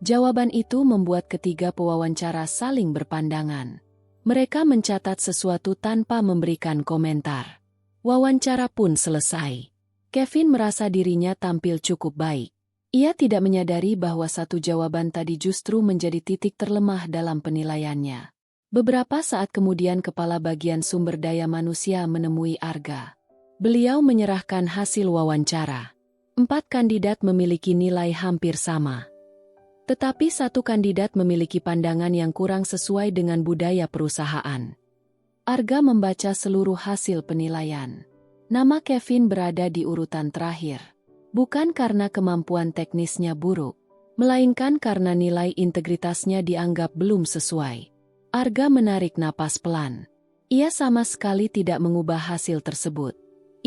Jawaban itu membuat ketiga pewawancara saling berpandangan. Mereka mencatat sesuatu tanpa memberikan komentar. Wawancara pun selesai. Kevin merasa dirinya tampil cukup baik. Ia tidak menyadari bahwa satu jawaban tadi justru menjadi titik terlemah dalam penilaiannya. Beberapa saat kemudian kepala bagian sumber daya manusia menemui Arga. Beliau menyerahkan hasil wawancara. 4 kandidat memiliki nilai hampir sama. Tetapi satu kandidat memiliki pandangan yang kurang sesuai dengan budaya perusahaan. Arga membaca seluruh hasil penilaian. Nama Kevin berada di urutan terakhir. Bukan karena kemampuan teknisnya buruk, melainkan karena nilai integritasnya dianggap belum sesuai. Arga menarik napas pelan. Ia sama sekali tidak mengubah hasil tersebut.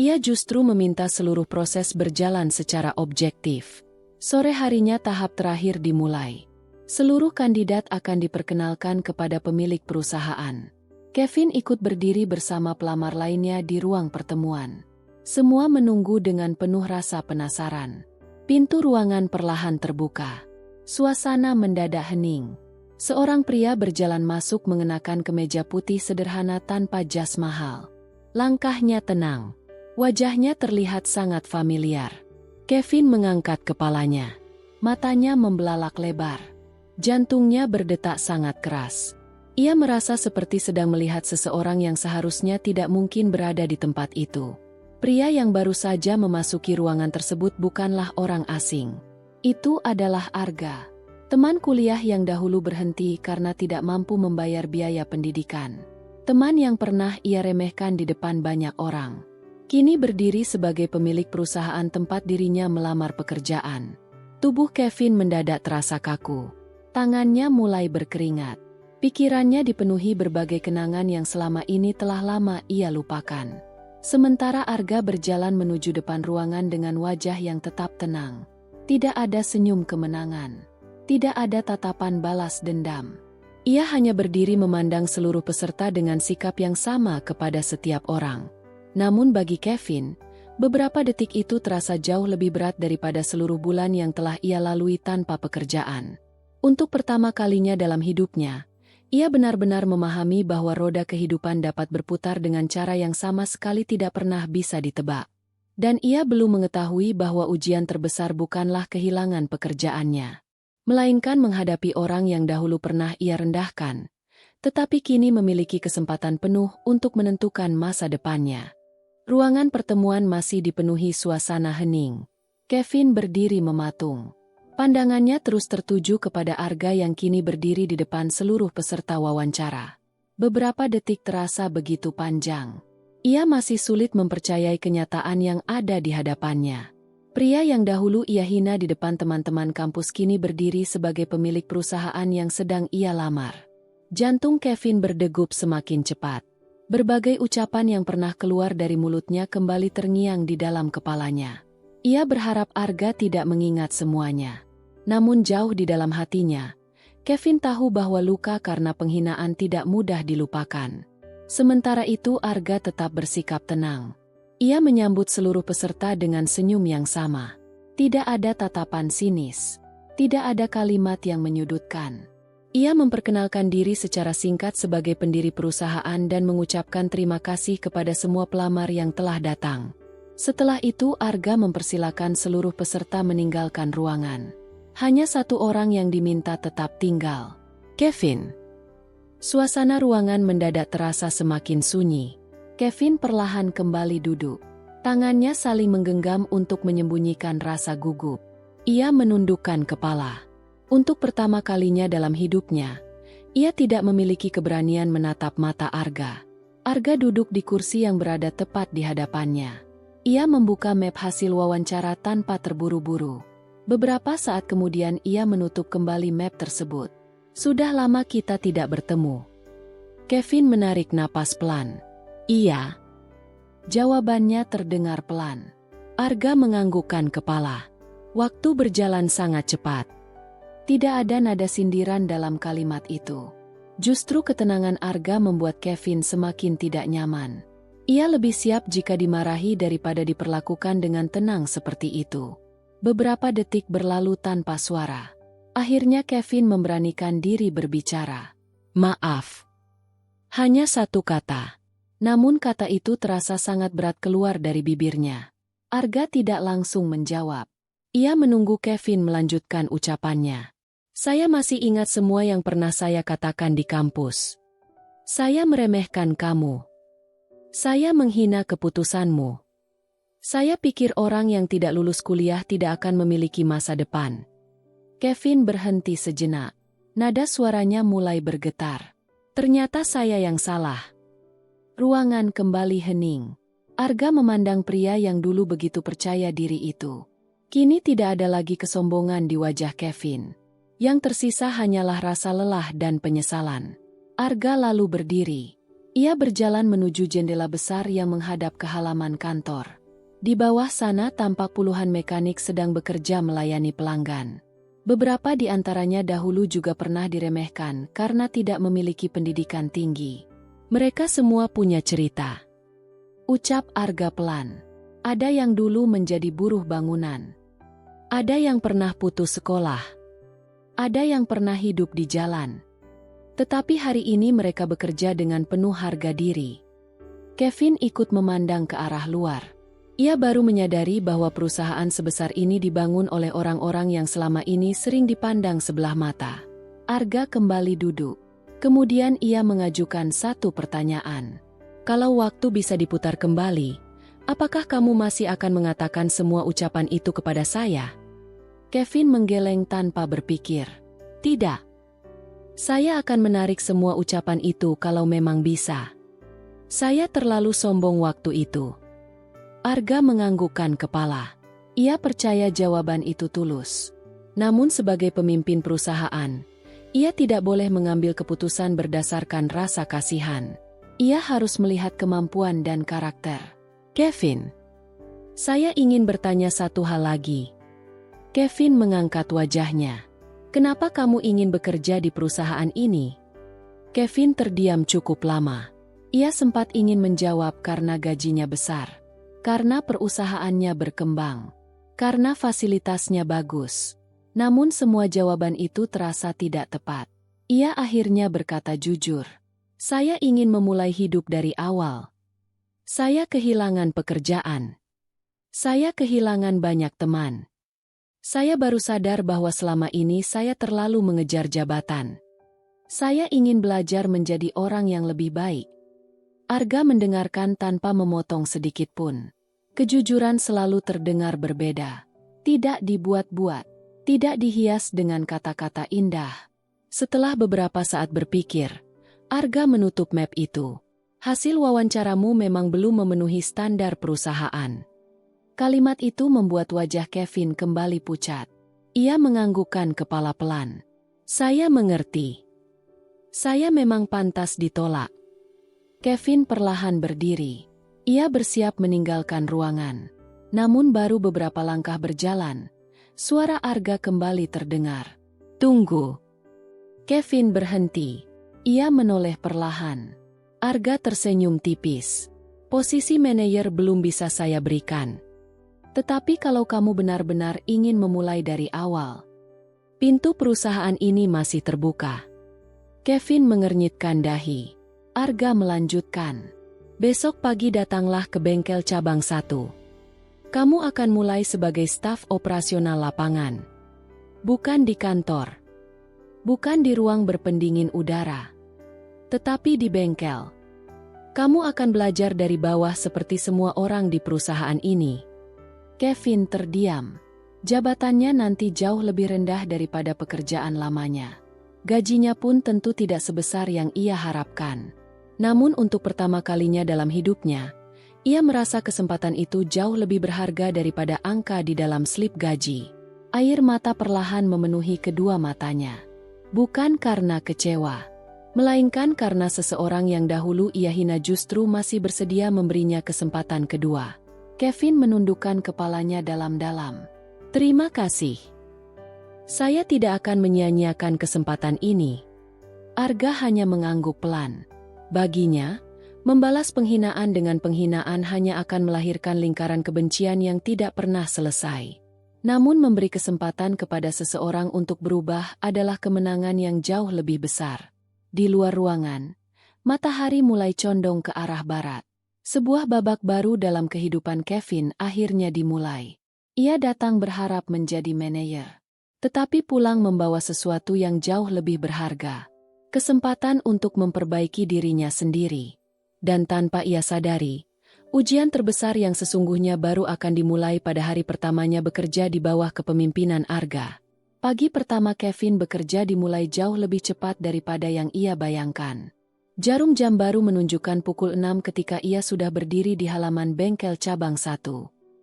Ia justru meminta seluruh proses berjalan secara objektif. Sore harinya tahap terakhir dimulai. Seluruh kandidat akan diperkenalkan kepada pemilik perusahaan. Kevin ikut berdiri bersama pelamar lainnya di ruang pertemuan. Semua menunggu dengan penuh rasa penasaran. Pintu ruangan perlahan terbuka. Suasana mendadak hening. Seorang pria berjalan masuk mengenakan kemeja putih sederhana tanpa jas mahal. Langkahnya tenang. Wajahnya terlihat sangat familiar. Kevin mengangkat kepalanya. Matanya membelalak lebar. Jantungnya berdetak sangat keras. Ia merasa seperti sedang melihat seseorang yang seharusnya tidak mungkin berada di tempat itu. Pria yang baru saja memasuki ruangan tersebut bukanlah orang asing. Itu adalah Arga, teman kuliah yang dahulu berhenti karena tidak mampu membayar biaya pendidikan. Teman yang pernah ia remehkan di depan banyak orang. Kini berdiri sebagai pemilik perusahaan tempat dirinya melamar pekerjaan. Tubuh Kevin mendadak terasa kaku. Tangannya mulai berkeringat. Pikirannya dipenuhi berbagai kenangan yang selama ini telah lama ia lupakan. Sementara Arga berjalan menuju depan ruangan dengan wajah yang tetap tenang. Tidak ada senyum kemenangan. Tidak ada tatapan balas dendam. Ia hanya berdiri memandang seluruh peserta dengan sikap yang sama kepada setiap orang. Namun bagi Kevin, beberapa detik itu terasa jauh lebih berat daripada seluruh bulan yang telah ia lalui tanpa pekerjaan. Untuk pertama kalinya dalam hidupnya, ia benar-benar memahami bahwa roda kehidupan dapat berputar dengan cara yang sama sekali tidak pernah bisa ditebak. Dan ia belum mengetahui bahwa ujian terbesar bukanlah kehilangan pekerjaannya, melainkan menghadapi orang yang dahulu pernah ia rendahkan, tetapi kini memiliki kesempatan penuh untuk menentukan masa depannya. Ruangan pertemuan masih dipenuhi suasana hening. Kevin berdiri mematung. Pandangannya terus tertuju kepada Arga yang kini berdiri di depan seluruh peserta wawancara. Beberapa detik terasa begitu panjang. Ia masih sulit mempercayai kenyataan yang ada di hadapannya. Pria yang dahulu ia hina di depan teman-teman kampus kini berdiri sebagai pemilik perusahaan yang sedang ia lamar. Jantung Kevin berdegup semakin cepat. Berbagai ucapan yang pernah keluar dari mulutnya kembali terngiang di dalam kepalanya. Ia berharap Arga tidak mengingat semuanya. Namun jauh di dalam hatinya, Kevin tahu bahwa luka karena penghinaan tidak mudah dilupakan. Sementara itu Arga tetap bersikap tenang. Ia menyambut seluruh peserta dengan senyum yang sama. Tidak ada tatapan sinis. Tidak ada kalimat yang menyudutkan. Ia memperkenalkan diri secara singkat sebagai pendiri perusahaan dan mengucapkan terima kasih kepada semua pelamar yang telah datang. Setelah itu Arga mempersilakan seluruh peserta meninggalkan ruangan. Hanya satu orang yang diminta tetap tinggal. Kevin. Suasana ruangan mendadak terasa semakin sunyi. Kevin perlahan kembali duduk. Tangannya saling menggenggam untuk menyembunyikan rasa gugup. Ia menundukkan kepala. Untuk pertama kalinya dalam hidupnya, ia tidak memiliki keberanian menatap mata Arga. Arga duduk di kursi yang berada tepat di hadapannya. Ia membuka map hasil wawancara tanpa terburu-buru. Beberapa saat kemudian ia menutup kembali map tersebut. Sudah lama kita tidak bertemu. Kevin menarik napas pelan. Iya. Jawabannya terdengar pelan. Arga menganggukkan kepala. Waktu berjalan sangat cepat. Tidak ada nada sindiran dalam kalimat itu. Justru ketenangan Arga membuat Kevin semakin tidak nyaman. Ia lebih siap jika dimarahi daripada diperlakukan dengan tenang seperti itu. Beberapa detik berlalu tanpa suara. Akhirnya Kevin memberanikan diri berbicara. Maaf. Hanya satu kata. Namun kata itu terasa sangat berat keluar dari bibirnya. Arga tidak langsung menjawab. Ia menunggu Kevin melanjutkan ucapannya. Saya masih ingat semua yang pernah saya katakan di kampus. Saya meremehkan kamu. Saya menghina keputusanmu. Saya pikir orang yang tidak lulus kuliah tidak akan memiliki masa depan. Kevin berhenti sejenak. Nada suaranya mulai bergetar. Ternyata saya yang salah. Ruangan kembali hening. Arga memandang pria yang dulu begitu percaya diri itu. Kini tidak ada lagi kesombongan di wajah Kevin. Yang tersisa hanyalah rasa lelah dan penyesalan. Arga lalu berdiri. Ia berjalan menuju jendela besar yang menghadap ke halaman kantor. Di bawah sana tampak puluhan mekanik sedang bekerja melayani pelanggan. Beberapa di antaranya dahulu juga pernah diremehkan karena tidak memiliki pendidikan tinggi. Mereka semua punya cerita. Ucap Arga pelan. Ada yang dulu menjadi buruh bangunan. Ada yang pernah putus sekolah. Ada yang pernah hidup di jalan. Tetapi hari ini mereka bekerja dengan penuh harga diri. Kevin ikut memandang ke arah luar. Ia baru menyadari bahwa perusahaan sebesar ini dibangun oleh orang-orang yang selama ini sering dipandang sebelah mata. Arga kembali duduk. Kemudian ia mengajukan satu pertanyaan. Kalau waktu bisa diputar kembali, apakah kamu masih akan mengatakan semua ucapan itu kepada saya? Kevin menggeleng tanpa berpikir. Tidak. Saya akan menarik semua ucapan itu kalau memang bisa. Saya terlalu sombong waktu itu. Arga menganggukkan kepala. Ia percaya jawaban itu tulus. Namun sebagai pemimpin perusahaan, Ia tidak boleh mengambil keputusan berdasarkan rasa kasihan. Ia harus melihat kemampuan dan karakter. Kevin, saya ingin bertanya satu hal lagi. Kevin mengangkat wajahnya. Kenapa kamu ingin bekerja di perusahaan ini? Kevin terdiam cukup lama. Ia sempat ingin menjawab karena gajinya besar, karena perusahaannya berkembang, karena fasilitasnya bagus. Namun semua jawaban itu terasa tidak tepat. Ia akhirnya berkata jujur. Saya ingin memulai hidup dari awal. Saya kehilangan pekerjaan. Saya kehilangan banyak teman. Saya baru sadar bahwa selama ini saya terlalu mengejar jabatan. Saya ingin belajar menjadi orang yang lebih baik. Arga mendengarkan tanpa memotong sedikit pun. Kejujuran selalu terdengar berbeda. Tidak dibuat-buat. Tidak dihias dengan kata-kata indah. Setelah beberapa saat berpikir, Arga menutup map itu. Hasil wawancaramu memang belum memenuhi standar perusahaan. Kalimat itu membuat wajah Kevin kembali pucat. Ia menganggukkan kepala pelan. Saya mengerti. Saya memang pantas ditolak. Kevin perlahan berdiri. Ia bersiap meninggalkan ruangan. Namun baru beberapa langkah berjalan, suara Arga kembali terdengar. Tunggu. Kevin berhenti. Ia menoleh perlahan. Arga tersenyum tipis. Posisi manajer belum bisa saya berikan. Tetapi kalau kamu benar-benar ingin memulai dari awal, pintu perusahaan ini masih terbuka. Kevin mengernyitkan dahi. Arga melanjutkan. Besok pagi datanglah ke bengkel cabang 1. Kamu akan mulai sebagai staf operasional lapangan. Bukan di kantor. Bukan di ruang berpendingin udara. Tetapi di bengkel. Kamu akan belajar dari bawah seperti semua orang di perusahaan ini. Kevin terdiam. Jabatannya nanti jauh lebih rendah daripada pekerjaan lamanya. Gajinya pun tentu tidak sebesar yang ia harapkan. Namun untuk pertama kalinya dalam hidupnya, ia merasa kesempatan itu jauh lebih berharga daripada angka di dalam slip gaji. Air mata perlahan memenuhi kedua matanya. Bukan karena kecewa, melainkan karena seseorang yang dahulu ia hina justru masih bersedia memberinya kesempatan kedua. Kevin menundukkan kepalanya dalam-dalam. Terima kasih. Saya tidak akan menyia-nyiakan kesempatan ini. Arga hanya mengangguk pelan. Baginya, membalas penghinaan dengan penghinaan hanya akan melahirkan lingkaran kebencian yang tidak pernah selesai. Namun memberi kesempatan kepada seseorang untuk berubah adalah kemenangan yang jauh lebih besar. Di luar ruangan, matahari mulai condong ke arah barat. Sebuah babak baru dalam kehidupan Kevin akhirnya dimulai. Ia datang berharap menjadi manajer, tetapi pulang membawa sesuatu yang jauh lebih berharga. Kesempatan untuk memperbaiki dirinya sendiri. Dan tanpa ia sadari, ujian terbesar yang sesungguhnya baru akan dimulai pada hari pertamanya bekerja di bawah kepemimpinan Arga. Pagi pertama Kevin bekerja dimulai jauh lebih cepat daripada yang ia bayangkan. Jarum jam baru menunjukkan pukul 6 ketika ia sudah berdiri di halaman bengkel cabang 1.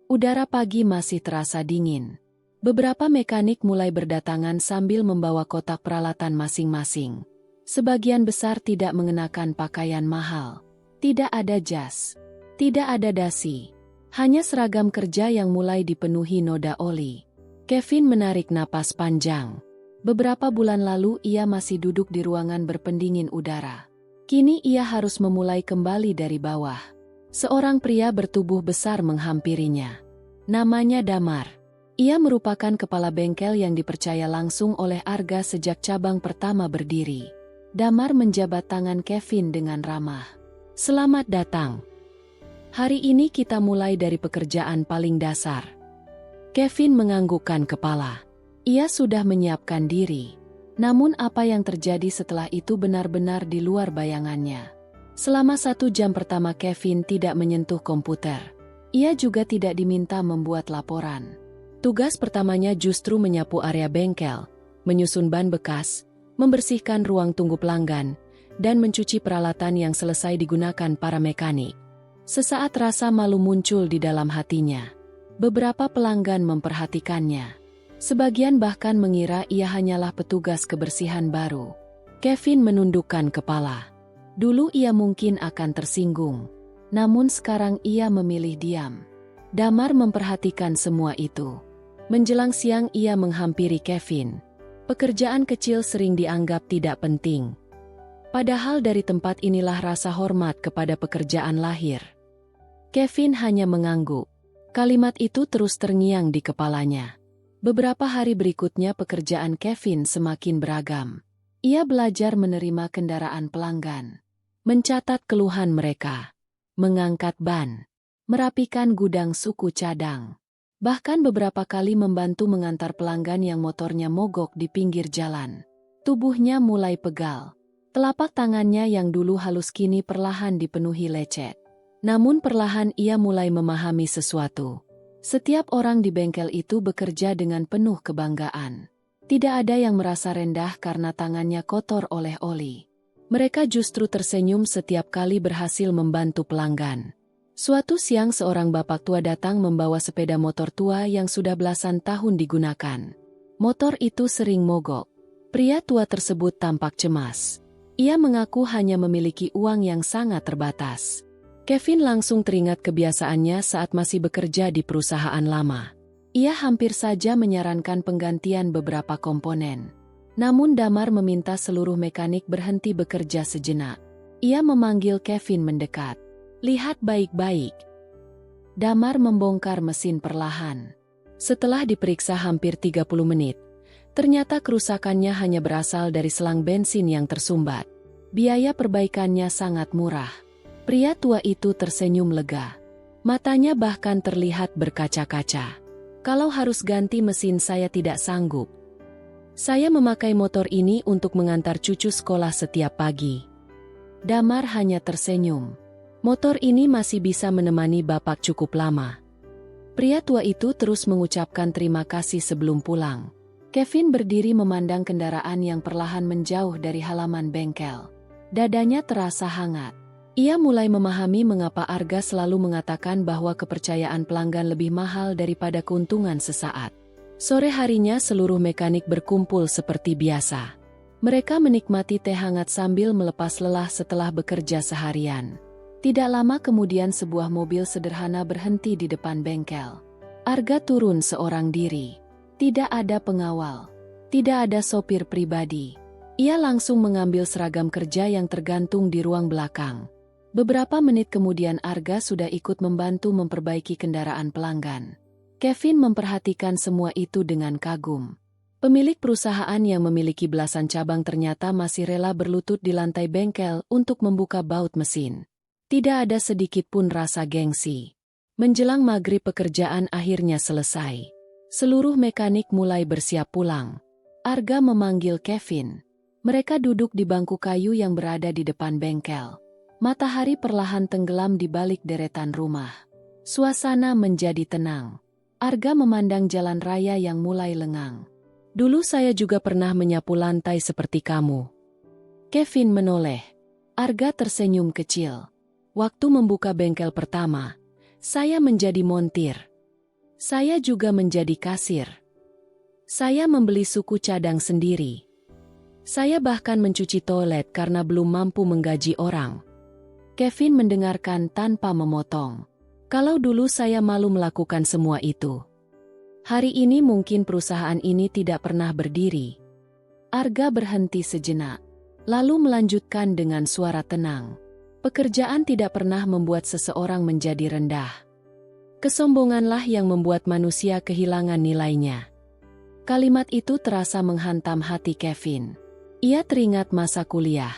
Udara pagi masih terasa dingin. Beberapa mekanik mulai berdatangan sambil membawa kotak peralatan masing-masing. Sebagian besar tidak mengenakan pakaian mahal. Tidak ada jas. Tidak ada dasi. Hanya seragam kerja yang mulai dipenuhi noda oli. Kevin menarik napas panjang. Beberapa bulan lalu ia masih duduk di ruangan berpendingin udara. Kini ia harus memulai kembali dari bawah. Seorang pria bertubuh besar menghampirinya. Namanya Damar. Ia merupakan kepala bengkel yang dipercaya langsung oleh Arga sejak cabang pertama berdiri. Damar menjabat tangan Kevin dengan ramah. Selamat datang. Hari ini kita mulai dari pekerjaan paling dasar. Kevin menganggukkan kepala. Ia sudah menyiapkan diri. Namun apa yang terjadi setelah itu benar-benar di luar bayangannya. Selama 1 jam pertama Kevin tidak menyentuh komputer. Ia juga tidak diminta membuat laporan. Tugas pertamanya justru menyapu area bengkel, menyusun ban bekas, membersihkan ruang tunggu pelanggan, dan mencuci peralatan yang selesai digunakan para mekanik. Sesaat rasa malu muncul di dalam hatinya. Beberapa pelanggan memperhatikannya. Sebagian bahkan mengira ia hanyalah petugas kebersihan baru. Kevin menundukkan kepala. Dulu ia mungkin akan tersinggung, namun sekarang ia memilih diam. Damar memperhatikan semua itu. Menjelang siang ia menghampiri Kevin. Pekerjaan kecil sering dianggap tidak penting. Padahal dari tempat inilah rasa hormat kepada pekerjaan lahir. Kevin hanya mengangguk. Kalimat itu terus terngiang di kepalanya. Beberapa hari berikutnya pekerjaan Kevin semakin beragam. Ia belajar menerima kendaraan pelanggan, mencatat keluhan mereka, mengangkat ban, merapikan gudang suku cadang. Bahkan beberapa kali membantu mengantar pelanggan yang motornya mogok di pinggir jalan. Tubuhnya mulai pegal. Telapak tangannya yang dulu halus kini perlahan dipenuhi lecet. Namun perlahan ia mulai memahami sesuatu. Setiap orang di bengkel itu bekerja dengan penuh kebanggaan. Tidak ada yang merasa rendah karena tangannya kotor oleh oli. Mereka justru tersenyum setiap kali berhasil membantu pelanggan. Suatu siang seorang bapak tua datang membawa sepeda motor tua yang sudah belasan tahun digunakan. Motor itu sering mogok. Pria tua tersebut tampak cemas. Ia mengaku hanya memiliki uang yang sangat terbatas. Kevin langsung teringat kebiasaannya saat masih bekerja di perusahaan lama. Ia hampir saja menyarankan penggantian beberapa komponen. Namun Damar meminta seluruh mekanik berhenti bekerja sejenak. Ia memanggil Kevin mendekat. Lihat baik-baik. Damar membongkar mesin perlahan. Setelah diperiksa hampir 30 menit, ternyata kerusakannya hanya berasal dari selang bensin yang tersumbat. Biaya perbaikannya sangat murah. Pria tua itu tersenyum lega. Matanya bahkan terlihat berkaca-kaca. Kalau harus ganti mesin saya tidak sanggup. Saya memakai motor ini untuk mengantar cucu sekolah setiap pagi. Damar hanya tersenyum. Motor ini masih bisa menemani bapak cukup lama. Pria tua itu terus mengucapkan terima kasih sebelum pulang. Kevin berdiri memandang kendaraan yang perlahan menjauh dari halaman bengkel. Dadanya terasa hangat. Ia mulai memahami mengapa Arga selalu mengatakan bahwa kepercayaan pelanggan lebih mahal daripada keuntungan sesaat. Sore harinya seluruh mekanik berkumpul seperti biasa. Mereka menikmati teh hangat sambil melepas lelah setelah bekerja seharian. Tidak lama kemudian sebuah mobil sederhana berhenti di depan bengkel. Arga turun seorang diri. Tidak ada pengawal. Tidak ada sopir pribadi. Ia langsung mengambil seragam kerja yang tergantung di ruang belakang. Beberapa menit kemudian Arga sudah ikut membantu memperbaiki kendaraan pelanggan. Kevin memperhatikan semua itu dengan kagum. Pemilik perusahaan yang memiliki belasan cabang ternyata masih rela berlutut di lantai bengkel untuk membuka baut mesin. Tidak ada sedikit pun rasa gengsi. Menjelang maghrib pekerjaan akhirnya selesai. Seluruh mekanik mulai bersiap pulang. Arga memanggil Kevin. Mereka duduk di bangku kayu yang berada di depan bengkel. Matahari perlahan tenggelam di balik deretan rumah. Suasana menjadi tenang. Arga memandang jalan raya yang mulai lengang. Dulu saya juga pernah menyapu lantai seperti kamu. Kevin menoleh. Arga tersenyum kecil. Waktu membuka bengkel pertama, saya menjadi montir. Saya juga menjadi kasir. Saya membeli suku cadang sendiri. Saya bahkan mencuci toilet karena belum mampu menggaji orang. Kevin mendengarkan tanpa memotong. Kalau dulu saya malu melakukan semua itu. Hari ini mungkin perusahaan ini tidak pernah berdiri. Arga berhenti sejenak, lalu melanjutkan dengan suara tenang. Pekerjaan tidak pernah membuat seseorang menjadi rendah. Kesombonganlah yang membuat manusia kehilangan nilainya. Kalimat itu terasa menghantam hati Kevin. Ia teringat masa kuliah.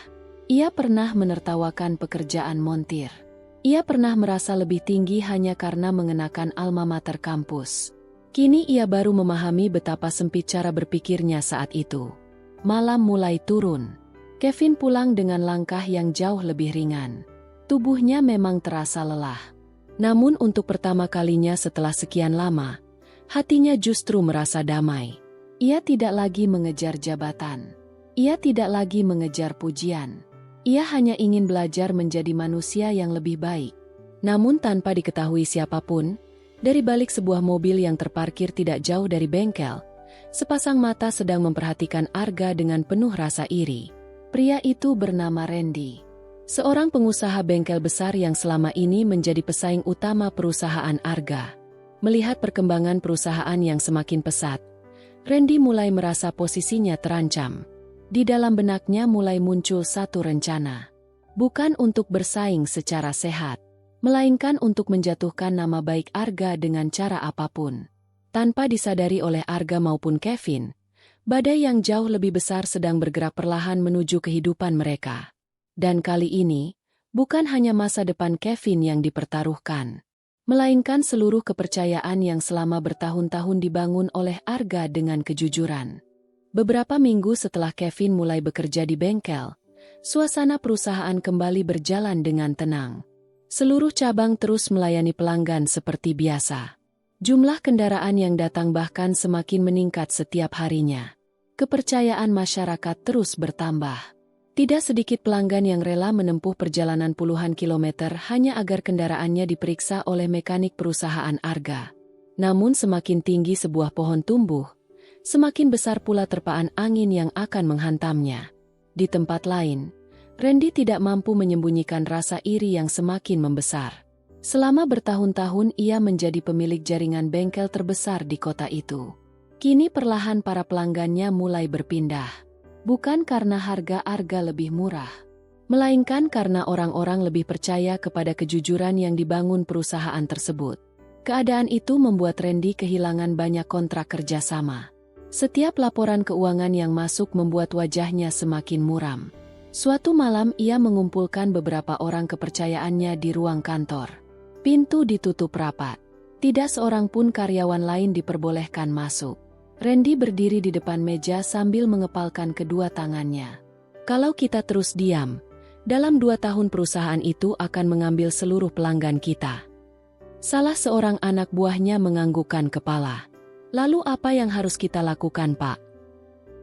Ia pernah menertawakan pekerjaan montir. Ia pernah merasa lebih tinggi hanya karena mengenakan alma mater kampus. Kini ia baru memahami betapa sempit cara berpikirnya saat itu. Malam mulai turun. Kevin pulang dengan langkah yang jauh lebih ringan. Tubuhnya memang terasa lelah. Namun untuk pertama kalinya setelah sekian lama, hatinya justru merasa damai. Ia tidak lagi mengejar jabatan. Ia tidak lagi mengejar pujian. Ia hanya ingin belajar menjadi manusia yang lebih baik. Namun tanpa diketahui siapapun, dari balik sebuah mobil yang terparkir tidak jauh dari bengkel, Sepasang mata sedang memperhatikan Arga dengan penuh rasa iri. Pria itu bernama Randy. Seorang pengusaha bengkel besar yang selama ini menjadi pesaing utama perusahaan Arga. Melihat perkembangan perusahaan yang semakin pesat, Randy mulai merasa posisinya terancam. Di dalam benaknya mulai muncul satu rencana. Bukan untuk bersaing secara sehat, melainkan untuk menjatuhkan nama baik Arga dengan cara apapun. Tanpa disadari oleh Arga maupun Kevin, badai yang jauh lebih besar sedang bergerak perlahan menuju kehidupan mereka. Dan kali ini, bukan hanya masa depan Kevin yang dipertaruhkan, melainkan seluruh kepercayaan yang selama bertahun-tahun dibangun oleh Arga dengan kejujuran. Beberapa minggu setelah Kevin mulai bekerja di bengkel, suasana perusahaan kembali berjalan dengan tenang. Seluruh cabang terus melayani pelanggan seperti biasa. Jumlah kendaraan yang datang bahkan semakin meningkat setiap harinya. Kepercayaan masyarakat terus bertambah. Tidak sedikit pelanggan yang rela menempuh perjalanan puluhan kilometer hanya agar kendaraannya diperiksa oleh mekanik perusahaan Arga. Namun semakin tinggi sebuah pohon tumbuh, semakin besar pula terpaan angin yang akan menghantamnya. Di tempat lain, Randy tidak mampu menyembunyikan rasa iri yang semakin membesar. Selama bertahun-tahun ia menjadi pemilik jaringan bengkel terbesar di kota itu. Kini perlahan para pelanggannya mulai berpindah. Bukan karena harga Arga lebih murah, melainkan karena orang-orang lebih percaya kepada kejujuran yang dibangun perusahaan tersebut. Keadaan itu membuat Randy kehilangan banyak kontrak kerjasama. Setiap laporan keuangan yang masuk membuat wajahnya semakin muram. Suatu malam ia mengumpulkan beberapa orang kepercayaannya di ruang kantor. Pintu ditutup rapat. Tidak seorang pun karyawan lain diperbolehkan masuk. Randy berdiri di depan meja sambil mengepalkan kedua tangannya. Kalau kita terus diam, dalam 2 tahun perusahaan itu akan mengambil seluruh pelanggan kita. Salah seorang anak buahnya menganggukkan kepala. Lalu apa yang harus kita lakukan, Pak?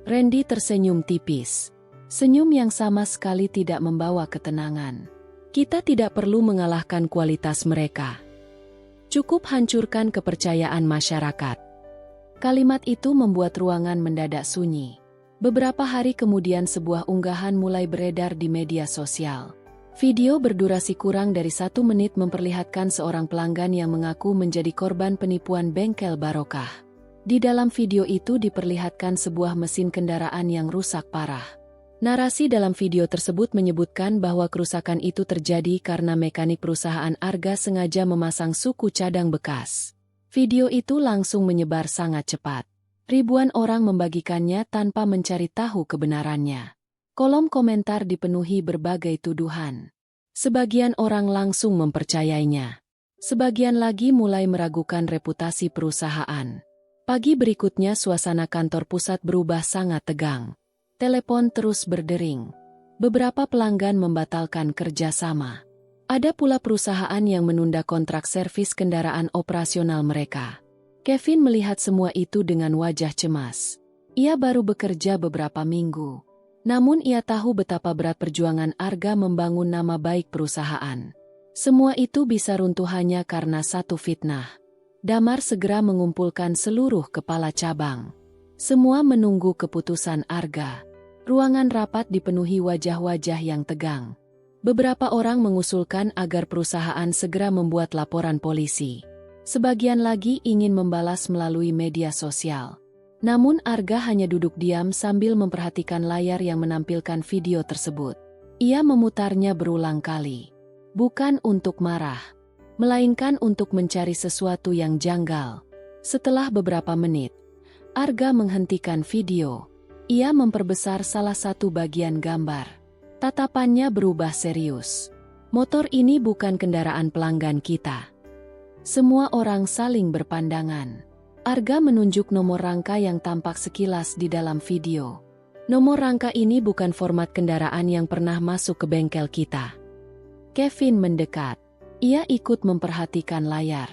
Randy tersenyum tipis. Senyum yang sama sekali tidak membawa ketenangan. Kita tidak perlu mengalahkan kualitas mereka. Cukup hancurkan kepercayaan masyarakat. Kalimat itu membuat ruangan mendadak sunyi. Beberapa hari kemudian sebuah unggahan mulai beredar di media sosial. Video berdurasi kurang dari 1 menit memperlihatkan seorang pelanggan yang mengaku menjadi korban penipuan bengkel Barokah. Di dalam video itu diperlihatkan sebuah mesin kendaraan yang rusak parah. Narasi dalam video tersebut menyebutkan bahwa kerusakan itu terjadi karena mekanik perusahaan Arga sengaja memasang suku cadang bekas. Video itu langsung menyebar sangat cepat. Ribuan orang membagikannya tanpa mencari tahu kebenarannya. Kolom komentar dipenuhi berbagai tuduhan. Sebagian orang langsung mempercayainya. Sebagian lagi mulai meragukan reputasi perusahaan. Pagi berikutnya suasana kantor pusat berubah sangat tegang. Telepon terus berdering. Beberapa pelanggan membatalkan kerjasama. Ada pula perusahaan yang menunda kontrak servis kendaraan operasional mereka. Kevin melihat semua itu dengan wajah cemas. Ia baru bekerja beberapa minggu. Namun ia tahu betapa berat perjuangan Arga membangun nama baik perusahaan. Semua itu bisa runtuh hanya karena satu fitnah. Damar segera mengumpulkan seluruh kepala cabang. Semua menunggu keputusan Arga. Ruangan rapat dipenuhi wajah-wajah yang tegang. Beberapa orang mengusulkan agar perusahaan segera membuat laporan polisi. Sebagian lagi ingin membalas melalui media sosial. Namun Arga hanya duduk diam sambil memperhatikan layar yang menampilkan video tersebut. Ia memutarnya berulang kali. Bukan untuk marah, melainkan untuk mencari sesuatu yang janggal. Setelah beberapa menit, Arga menghentikan video. Ia memperbesar salah satu bagian gambar. Tatapannya berubah serius. Motor ini bukan kendaraan pelanggan kita. Semua orang saling berpandangan. Arga menunjuk nomor rangka yang tampak sekilas di dalam video. Nomor rangka ini bukan format kendaraan yang pernah masuk ke bengkel kita. Kevin mendekat. Ia ikut memperhatikan layar.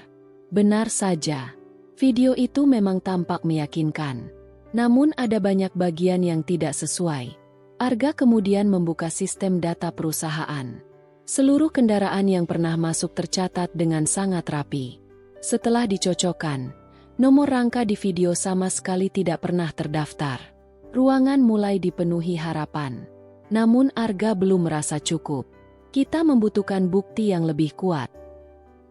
Benar saja. Video itu memang tampak meyakinkan. Namun ada banyak bagian yang tidak sesuai. Arga kemudian membuka sistem data perusahaan. Seluruh kendaraan yang pernah masuk tercatat dengan sangat rapi. Setelah dicocokkan, Nomor rangka di video sama sekali tidak pernah terdaftar. Ruangan mulai dipenuhi harapan. Namun Arga belum merasa cukup. Kita membutuhkan bukti yang lebih kuat.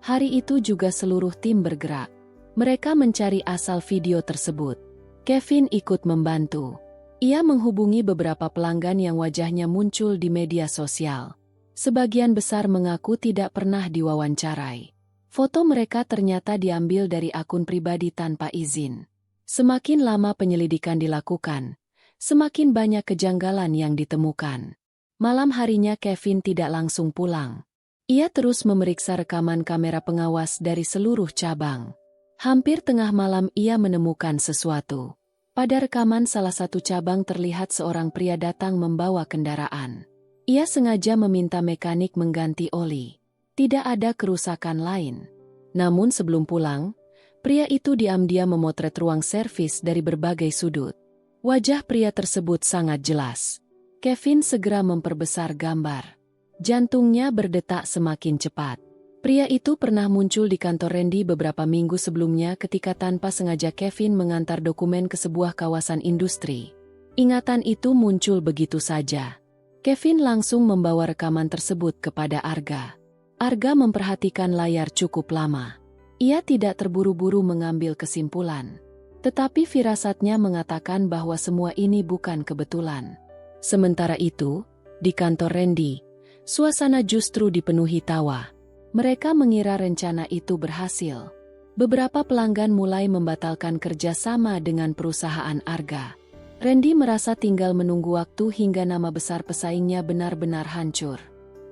Hari itu juga seluruh tim bergerak. Mereka mencari asal video tersebut. Kevin ikut membantu. Ia menghubungi beberapa pelanggan yang wajahnya muncul di media sosial. Sebagian besar mengaku tidak pernah diwawancarai. Foto mereka ternyata diambil dari akun pribadi tanpa izin. Semakin lama penyelidikan dilakukan, semakin banyak kejanggalan yang ditemukan. Malam harinya Kevin tidak langsung pulang. Ia terus memeriksa rekaman kamera pengawas dari seluruh cabang. Hampir tengah malam ia menemukan sesuatu. Pada rekaman salah satu cabang terlihat seorang pria datang membawa kendaraan. Ia sengaja meminta mekanik mengganti oli. Tidak ada kerusakan lain. Namun sebelum pulang, pria itu diam-diam memotret ruang servis dari berbagai sudut. Wajah pria tersebut sangat jelas. Kevin segera memperbesar gambar. Jantungnya berdetak semakin cepat. Pria itu pernah muncul di kantor Randy beberapa minggu sebelumnya ketika tanpa sengaja Kevin mengantar dokumen ke sebuah kawasan industri. Ingatan itu muncul begitu saja. Kevin langsung membawa rekaman tersebut kepada Arga. Arga memperhatikan layar cukup lama. Ia tidak terburu-buru mengambil kesimpulan. Tetapi firasatnya mengatakan bahwa semua ini bukan kebetulan. Sementara itu, di kantor Randy, suasana justru dipenuhi tawa. Mereka mengira rencana itu berhasil. Beberapa pelanggan mulai membatalkan kerjasama dengan perusahaan Arga. Randy merasa tinggal menunggu waktu hingga nama besar pesaingnya benar-benar hancur.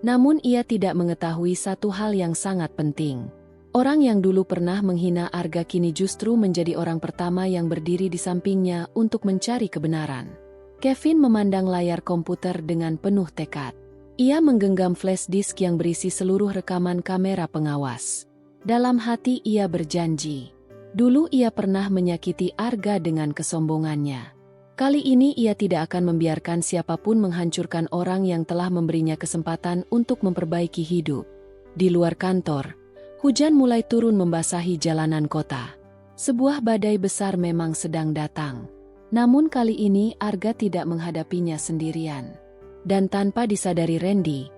Namun ia tidak mengetahui satu hal yang sangat penting. Orang yang dulu pernah menghina Arga kini justru menjadi orang pertama yang berdiri di sampingnya untuk mencari kebenaran. Kevin memandang layar komputer dengan penuh tekad. Ia menggenggam flash disk yang berisi seluruh rekaman kamera pengawas. Dalam hati ia berjanji. Dulu ia pernah menyakiti Arga dengan kesombongannya. Kali ini ia tidak akan membiarkan siapapun menghancurkan orang yang telah memberinya kesempatan untuk memperbaiki hidup. Di luar kantor, hujan mulai turun membasahi jalanan kota. Sebuah badai besar memang sedang datang. Namun kali ini Arga tidak menghadapinya sendirian. Dan tanpa disadari Randy,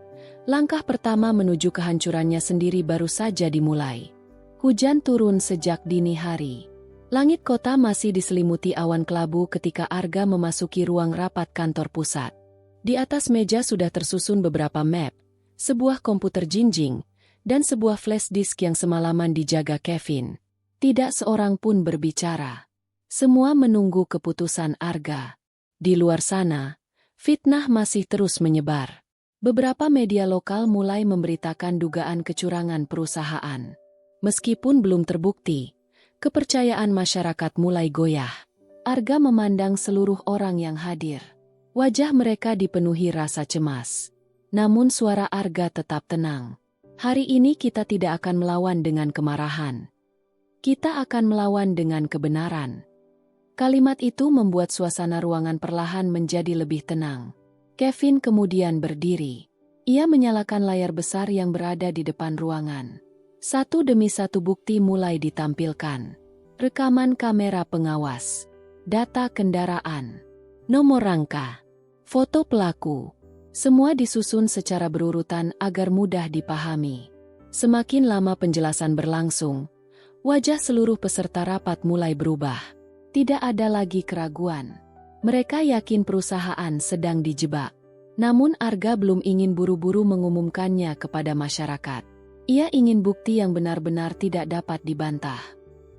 langkah pertama menuju kehancurannya sendiri baru saja dimulai. Hujan turun sejak dini hari. Langit kota masih diselimuti awan kelabu ketika Arga memasuki ruang rapat kantor pusat. Di atas meja sudah tersusun beberapa map, sebuah komputer jinjing, dan sebuah flash disk yang semalaman dijaga Kevin. Tidak seorang pun berbicara. Semua menunggu keputusan Arga. Di luar sana, fitnah masih terus menyebar. Beberapa media lokal mulai memberitakan dugaan kecurangan perusahaan. Meskipun belum terbukti, kepercayaan masyarakat mulai goyah. Arga memandang seluruh orang yang hadir. Wajah mereka dipenuhi rasa cemas. Namun suara Arga tetap tenang. Hari ini kita tidak akan melawan dengan kemarahan. Kita akan melawan dengan kebenaran. Kalimat itu membuat suasana ruangan perlahan menjadi lebih tenang. Kevin kemudian berdiri. Ia menyalakan layar besar yang berada di depan ruangan. Satu demi satu bukti mulai ditampilkan. Rekaman kamera pengawas, data kendaraan, nomor rangka, foto pelaku. Semua disusun secara berurutan agar mudah dipahami. Semakin lama penjelasan berlangsung, wajah seluruh peserta rapat mulai berubah. Tidak ada lagi keraguan. Mereka yakin perusahaan sedang dijebak. Namun Arga belum ingin buru-buru mengumumkannya kepada masyarakat. Ia ingin bukti yang benar-benar tidak dapat dibantah.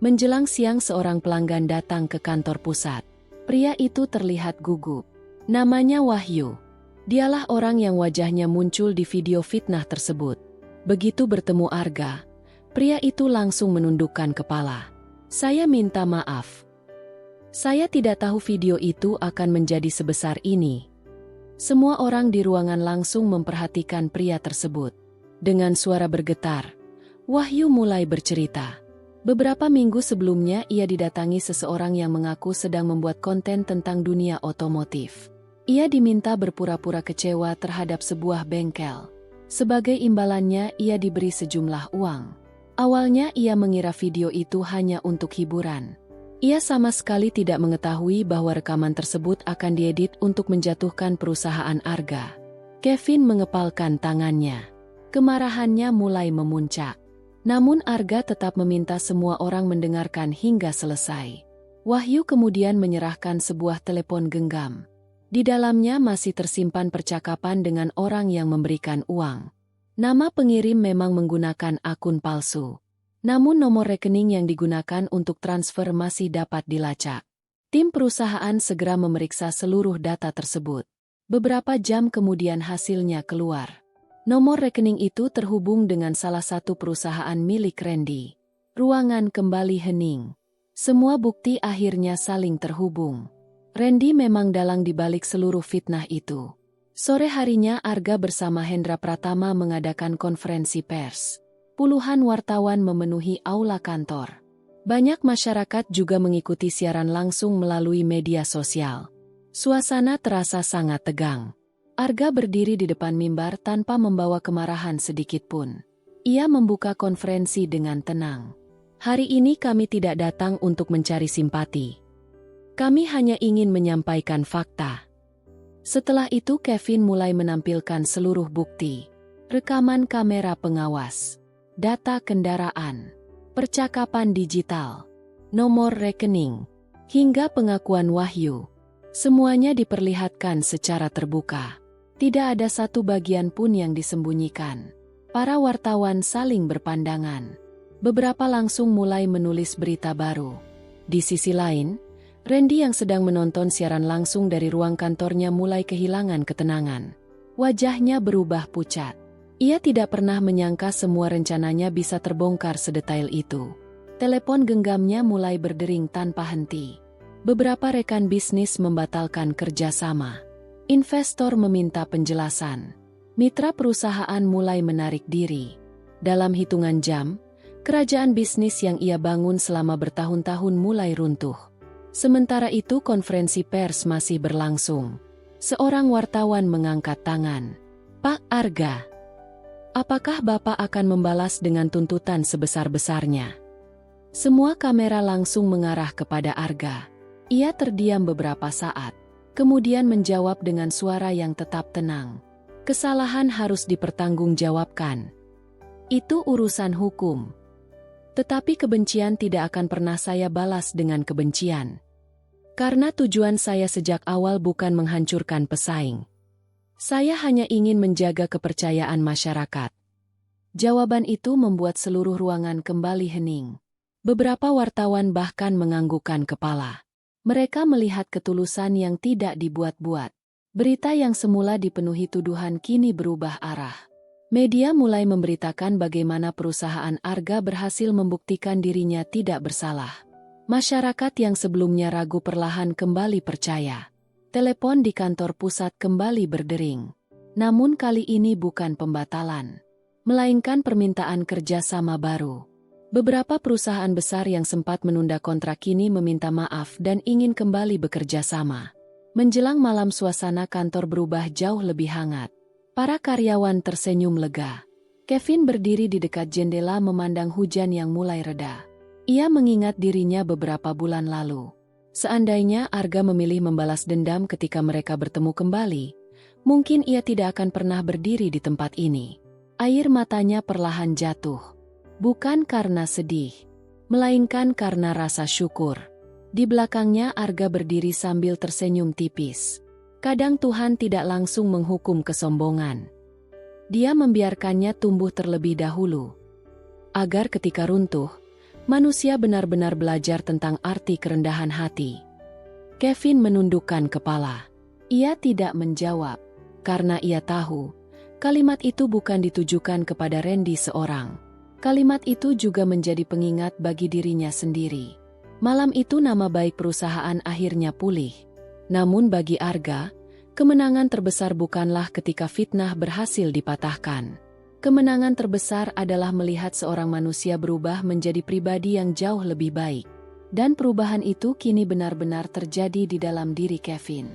Menjelang siang seorang pelanggan datang ke kantor pusat. Pria itu terlihat gugup. Namanya Wahyu. Dialah orang yang wajahnya muncul di video fitnah tersebut. Begitu bertemu Arga, pria itu langsung menundukkan kepala. Saya minta maaf. Saya tidak tahu video itu akan menjadi sebesar ini. Semua orang di ruangan langsung memperhatikan pria tersebut. Dengan suara bergetar, Wahyu mulai bercerita. Beberapa minggu sebelumnya ia didatangi seseorang yang mengaku sedang membuat konten tentang dunia otomotif. Ia diminta berpura-pura kecewa terhadap sebuah bengkel. Sebagai imbalannya ia diberi sejumlah uang. Awalnya ia mengira video itu hanya untuk hiburan. Ia sama sekali tidak mengetahui bahwa rekaman tersebut akan diedit untuk menjatuhkan perusahaan Arga. Kevin mengepalkan tangannya. Kemarahannya mulai memuncak. Namun Arga tetap meminta semua orang mendengarkan hingga selesai. Wahyu kemudian menyerahkan sebuah telepon genggam. Di dalamnya masih tersimpan percakapan dengan orang yang memberikan uang. Nama pengirim memang menggunakan akun palsu. Namun nomor rekening yang digunakan untuk transfer masih dapat dilacak. Tim perusahaan segera memeriksa seluruh data tersebut. Beberapa jam kemudian hasilnya keluar. Nomor rekening itu terhubung dengan salah satu perusahaan milik Randy. Ruangan kembali hening. Semua bukti akhirnya saling terhubung. Randy memang dalang dibalik seluruh fitnah itu. Sore harinya Arga bersama Hendra Pratama mengadakan konferensi pers. Puluhan wartawan memenuhi aula kantor. Banyak masyarakat juga mengikuti siaran langsung melalui media sosial. Suasana terasa sangat tegang. Arga berdiri di depan mimbar tanpa membawa kemarahan sedikit pun. Ia membuka konferensi dengan tenang. Hari ini kami tidak datang untuk mencari simpati. Kami hanya ingin menyampaikan fakta. Setelah itu Kevin mulai menampilkan seluruh bukti. Rekaman kamera pengawas. Data kendaraan, percakapan digital, nomor rekening, hingga pengakuan Wahyu. Semuanya diperlihatkan secara terbuka. Tidak ada satu bagian pun yang disembunyikan. Para wartawan saling berpandangan. Beberapa langsung mulai menulis berita baru. Di sisi lain, Randy yang sedang menonton siaran langsung dari ruang kantornya mulai kehilangan ketenangan. Wajahnya berubah pucat. Ia tidak pernah menyangka semua rencananya bisa terbongkar sedetail itu. Telepon genggamnya mulai berdering tanpa henti. Beberapa rekan bisnis membatalkan kerjasama. Investor meminta penjelasan. Mitra perusahaan mulai menarik diri. Dalam hitungan jam, kerajaan bisnis yang ia bangun selama bertahun-tahun mulai runtuh. Sementara itu konferensi pers masih berlangsung. Seorang wartawan mengangkat tangan. "Pak Arga, apakah Bapak akan membalas dengan tuntutan sebesar-besarnya?" Semua kamera langsung mengarah kepada Arga. Ia terdiam beberapa saat, kemudian menjawab dengan suara yang tetap tenang. "Kesalahan harus dipertanggungjawabkan. Itu urusan hukum. Tetapi kebencian tidak akan pernah saya balas dengan kebencian. Karena tujuan saya sejak awal bukan menghancurkan pesaing. Saya hanya ingin menjaga kepercayaan masyarakat." Jawaban itu membuat seluruh ruangan kembali hening. Beberapa wartawan bahkan menganggukkan kepala. Mereka melihat ketulusan yang tidak dibuat-buat. Berita yang semula dipenuhi tuduhan kini berubah arah. Media mulai memberitakan bagaimana perusahaan Arga berhasil membuktikan dirinya tidak bersalah. Masyarakat yang sebelumnya ragu perlahan kembali percaya. Telepon di kantor pusat kembali berdering. Namun kali ini bukan pembatalan, melainkan permintaan kerjasama baru. Beberapa perusahaan besar yang sempat menunda kontrak kini meminta maaf dan ingin kembali bekerja sama. Menjelang malam suasana kantor berubah jauh lebih hangat. Para karyawan tersenyum lega. Kevin berdiri di dekat jendela memandang hujan yang mulai reda. Ia mengingat dirinya beberapa bulan lalu. Seandainya Arga memilih membalas dendam ketika mereka bertemu kembali, mungkin ia tidak akan pernah berdiri di tempat ini. Air matanya perlahan jatuh. Bukan karena sedih, melainkan karena rasa syukur. Di belakangnya Arga berdiri sambil tersenyum tipis. Kadang Tuhan tidak langsung menghukum kesombongan. Dia membiarkannya tumbuh terlebih dahulu. Agar ketika runtuh, manusia benar-benar belajar tentang arti kerendahan hati. Kevin menundukkan kepala. Ia tidak menjawab, karena ia tahu, kalimat itu bukan ditujukan kepada Randy seorang. Kalimat itu juga menjadi pengingat bagi dirinya sendiri. Malam itu nama baik perusahaan akhirnya pulih. Namun bagi Arga, kemenangan terbesar bukanlah ketika fitnah berhasil dipatahkan. Kemenangan terbesar adalah melihat seorang manusia berubah menjadi pribadi yang jauh lebih baik. Dan perubahan itu kini benar-benar terjadi di dalam diri Kevin.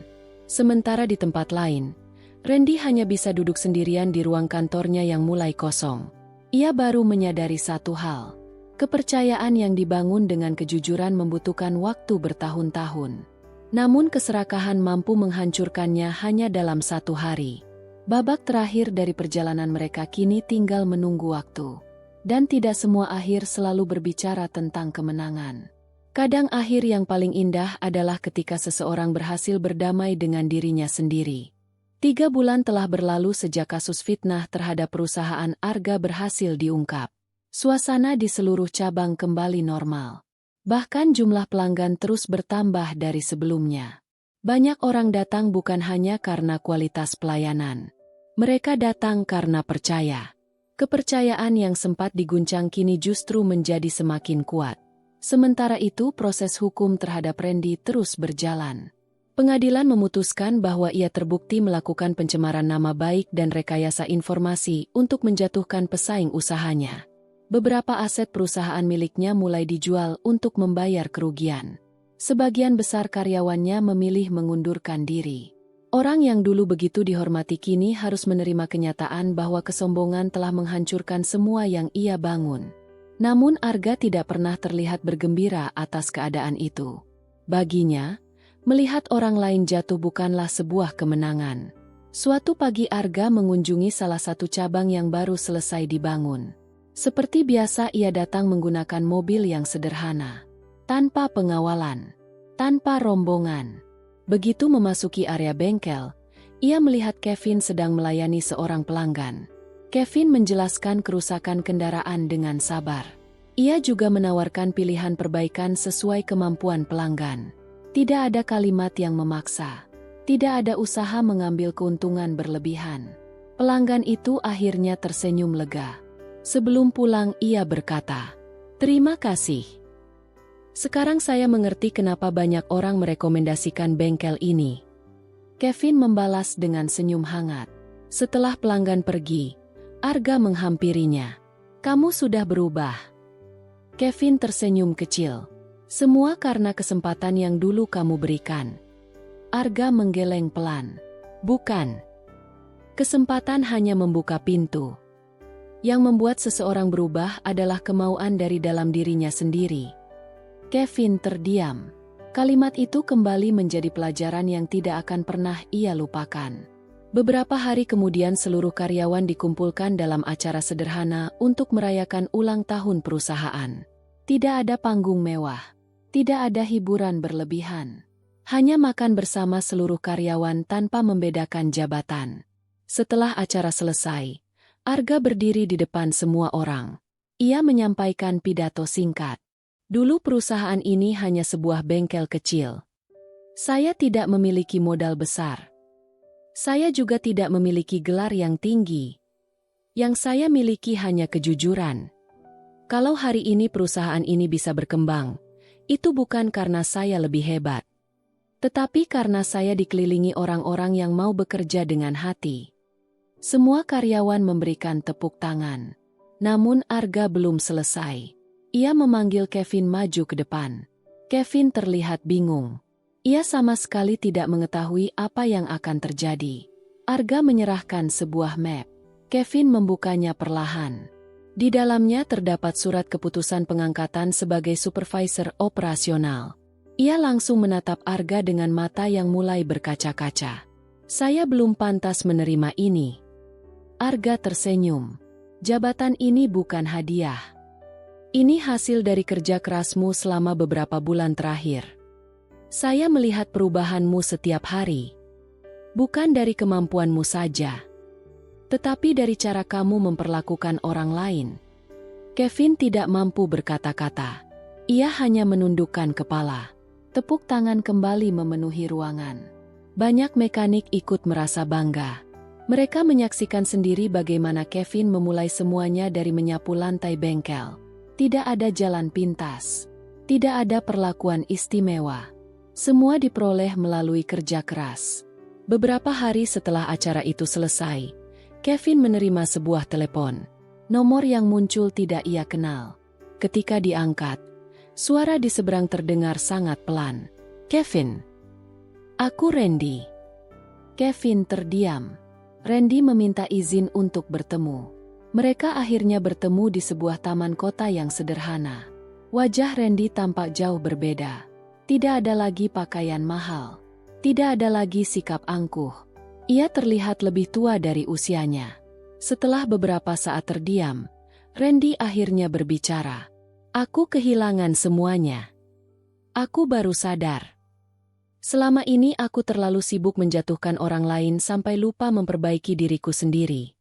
Sementara di tempat lain, Randy hanya bisa duduk sendirian di ruang kantornya yang mulai kosong. Ia baru menyadari satu hal. Kepercayaan yang dibangun dengan kejujuran membutuhkan waktu bertahun-tahun. Namun keserakahan mampu menghancurkannya hanya dalam 1 hari. Babak terakhir dari perjalanan mereka kini tinggal menunggu waktu. Dan tidak semua akhir selalu berbicara tentang kemenangan. Kadang akhir yang paling indah adalah ketika seseorang berhasil berdamai dengan dirinya sendiri. 3 bulan telah berlalu sejak kasus fitnah terhadap perusahaan Arga berhasil diungkap. Suasana di seluruh cabang kembali normal. Bahkan jumlah pelanggan terus bertambah dari sebelumnya. Banyak orang datang bukan hanya karena kualitas pelayanan. Mereka datang karena percaya. Kepercayaan yang sempat diguncang kini justru menjadi semakin kuat. Sementara itu proses hukum terhadap Randy terus berjalan. Pengadilan memutuskan bahwa ia terbukti melakukan pencemaran nama baik dan rekayasa informasi untuk menjatuhkan pesaing usahanya. Beberapa aset perusahaan miliknya mulai dijual untuk membayar kerugian. Sebagian besar karyawannya memilih mengundurkan diri. Orang yang dulu begitu dihormati kini harus menerima kenyataan bahwa kesombongan telah menghancurkan semua yang ia bangun. Namun Arga tidak pernah terlihat bergembira atas keadaan itu. Baginya, melihat orang lain jatuh bukanlah sebuah kemenangan. Suatu pagi Arga mengunjungi salah satu cabang yang baru selesai dibangun. Seperti biasa ia datang menggunakan mobil yang sederhana. Tanpa pengawalan, tanpa rombongan. Begitu memasuki area bengkel, ia melihat Kevin sedang melayani seorang pelanggan. Kevin menjelaskan kerusakan kendaraan dengan sabar. Ia juga menawarkan pilihan perbaikan sesuai kemampuan pelanggan. Tidak ada kalimat yang memaksa. Tidak ada usaha mengambil keuntungan berlebihan. Pelanggan itu akhirnya tersenyum lega. Sebelum pulang ia berkata, "Terima kasih. Sekarang saya mengerti kenapa banyak orang merekomendasikan bengkel ini." Kevin membalas dengan senyum hangat. Setelah pelanggan pergi, Arga menghampirinya. "Kamu sudah berubah." Kevin tersenyum kecil. "Semua karena kesempatan yang dulu kamu berikan." Arga menggeleng pelan. "Bukan. Kesempatan hanya membuka pintu. Yang membuat seseorang berubah adalah kemauan dari dalam dirinya sendiri." Kevin terdiam. Kalimat itu kembali menjadi pelajaran yang tidak akan pernah ia lupakan. Beberapa hari kemudian seluruh karyawan dikumpulkan dalam acara sederhana untuk merayakan ulang tahun perusahaan. Tidak ada panggung mewah. Tidak ada hiburan berlebihan. Hanya makan bersama seluruh karyawan tanpa membedakan jabatan. Setelah acara selesai, Arga berdiri di depan semua orang. Ia menyampaikan pidato singkat. "Dulu perusahaan ini hanya sebuah bengkel kecil. Saya tidak memiliki modal besar. Saya juga tidak memiliki gelar yang tinggi. Yang saya miliki hanya kejujuran. Kalau hari ini perusahaan ini bisa berkembang, itu bukan karena saya lebih hebat. Tetapi karena saya dikelilingi orang-orang yang mau bekerja dengan hati." Semua karyawan memberikan tepuk tangan. Namun Arga belum selesai. Ia memanggil Kevin maju ke depan. Kevin terlihat bingung. Ia sama sekali tidak mengetahui apa yang akan terjadi. Arga menyerahkan sebuah map. Kevin membukanya perlahan. Di dalamnya terdapat surat keputusan pengangkatan sebagai supervisor operasional. Ia langsung menatap Arga dengan mata yang mulai berkaca-kaca. "Saya belum pantas menerima ini." Arga tersenyum. "Jabatan ini bukan hadiah. Ini hasil dari kerja kerasmu selama beberapa bulan terakhir. Saya melihat perubahanmu setiap hari. Bukan dari kemampuanmu saja, tetapi dari cara kamu memperlakukan orang lain." Kevin tidak mampu berkata-kata. Ia hanya menundukkan kepala. Tepuk tangan kembali memenuhi ruangan. Banyak mekanik ikut merasa bangga. Mereka menyaksikan sendiri bagaimana Kevin memulai semuanya dari menyapu lantai bengkel. Tidak ada jalan pintas. Tidak ada perlakuan istimewa. Semua diperoleh melalui kerja keras. Beberapa hari setelah acara itu selesai, Kevin menerima sebuah telepon. Nomor yang muncul tidak ia kenal. Ketika diangkat, suara di seberang terdengar sangat pelan. "Kevin." "Aku Randy." Kevin terdiam. Randy meminta izin untuk bertemu. Mereka akhirnya bertemu di sebuah taman kota yang sederhana. Wajah Randy tampak jauh berbeda. Tidak ada lagi pakaian mahal. Tidak ada lagi sikap angkuh. Ia terlihat lebih tua dari usianya. Setelah beberapa saat terdiam, Randy akhirnya berbicara. Aku kehilangan semuanya. Aku baru sadar. Selama ini aku terlalu sibuk menjatuhkan orang lain sampai lupa memperbaiki diriku sendiri.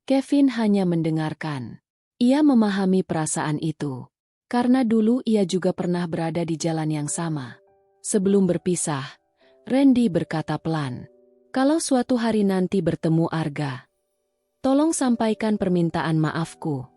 Kevin hanya mendengarkan. Ia memahami perasaan itu. Karena dulu ia juga pernah berada di jalan yang sama. Sebelum berpisah, Randy berkata pelan, "Kalau suatu hari nanti bertemu Arga, tolong sampaikan permintaan maafku."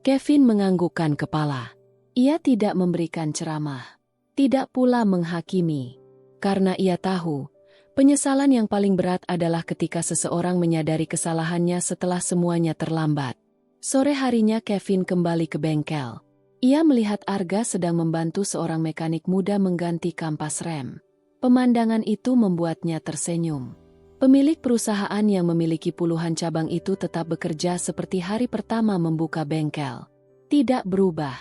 Kevin menganggukkan kepala. Ia tidak memberikan ceramah, tidak pula menghakimi. Karena ia tahu, penyesalan yang paling berat adalah ketika seseorang menyadari kesalahannya setelah semuanya terlambat. Sore harinya Kevin kembali ke bengkel. Ia melihat Arga sedang membantu seorang mekanik muda mengganti kampas rem. Pemandangan itu membuatnya tersenyum. Pemilik perusahaan yang memiliki puluhan cabang itu tetap bekerja seperti hari pertama membuka bengkel. Tidak berubah,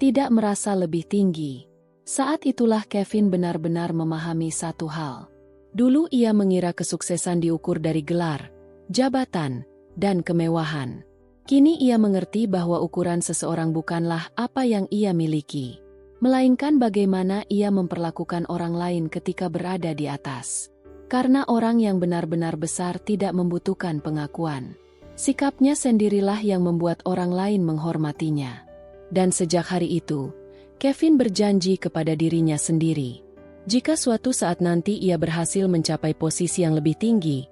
tidak merasa lebih tinggi. Saat itulah Kevin benar-benar memahami satu hal. Dulu ia mengira kesuksesan diukur dari gelar, jabatan, dan kemewahan. Kini ia mengerti bahwa ukuran seseorang bukanlah apa yang ia miliki, melainkan bagaimana ia memperlakukan orang lain ketika berada di atas. Karena orang yang benar-benar besar tidak membutuhkan pengakuan. Sikapnya sendirilah yang membuat orang lain menghormatinya. Dan sejak hari itu, Kevin berjanji kepada dirinya sendiri. Jika suatu saat nanti ia berhasil mencapai posisi yang lebih tinggi,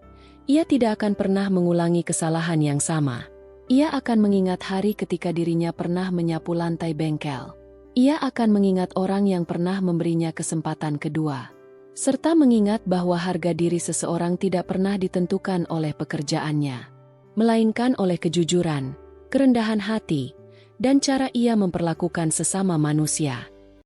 ia tidak akan pernah mengulangi kesalahan yang sama. Ia akan mengingat hari ketika dirinya pernah menyapu lantai bengkel. Ia akan mengingat orang yang pernah memberinya kesempatan kedua. Serta mengingat bahwa harga diri seseorang tidak pernah ditentukan oleh pekerjaannya, melainkan oleh kejujuran, kerendahan hati, dan cara ia memperlakukan sesama manusia.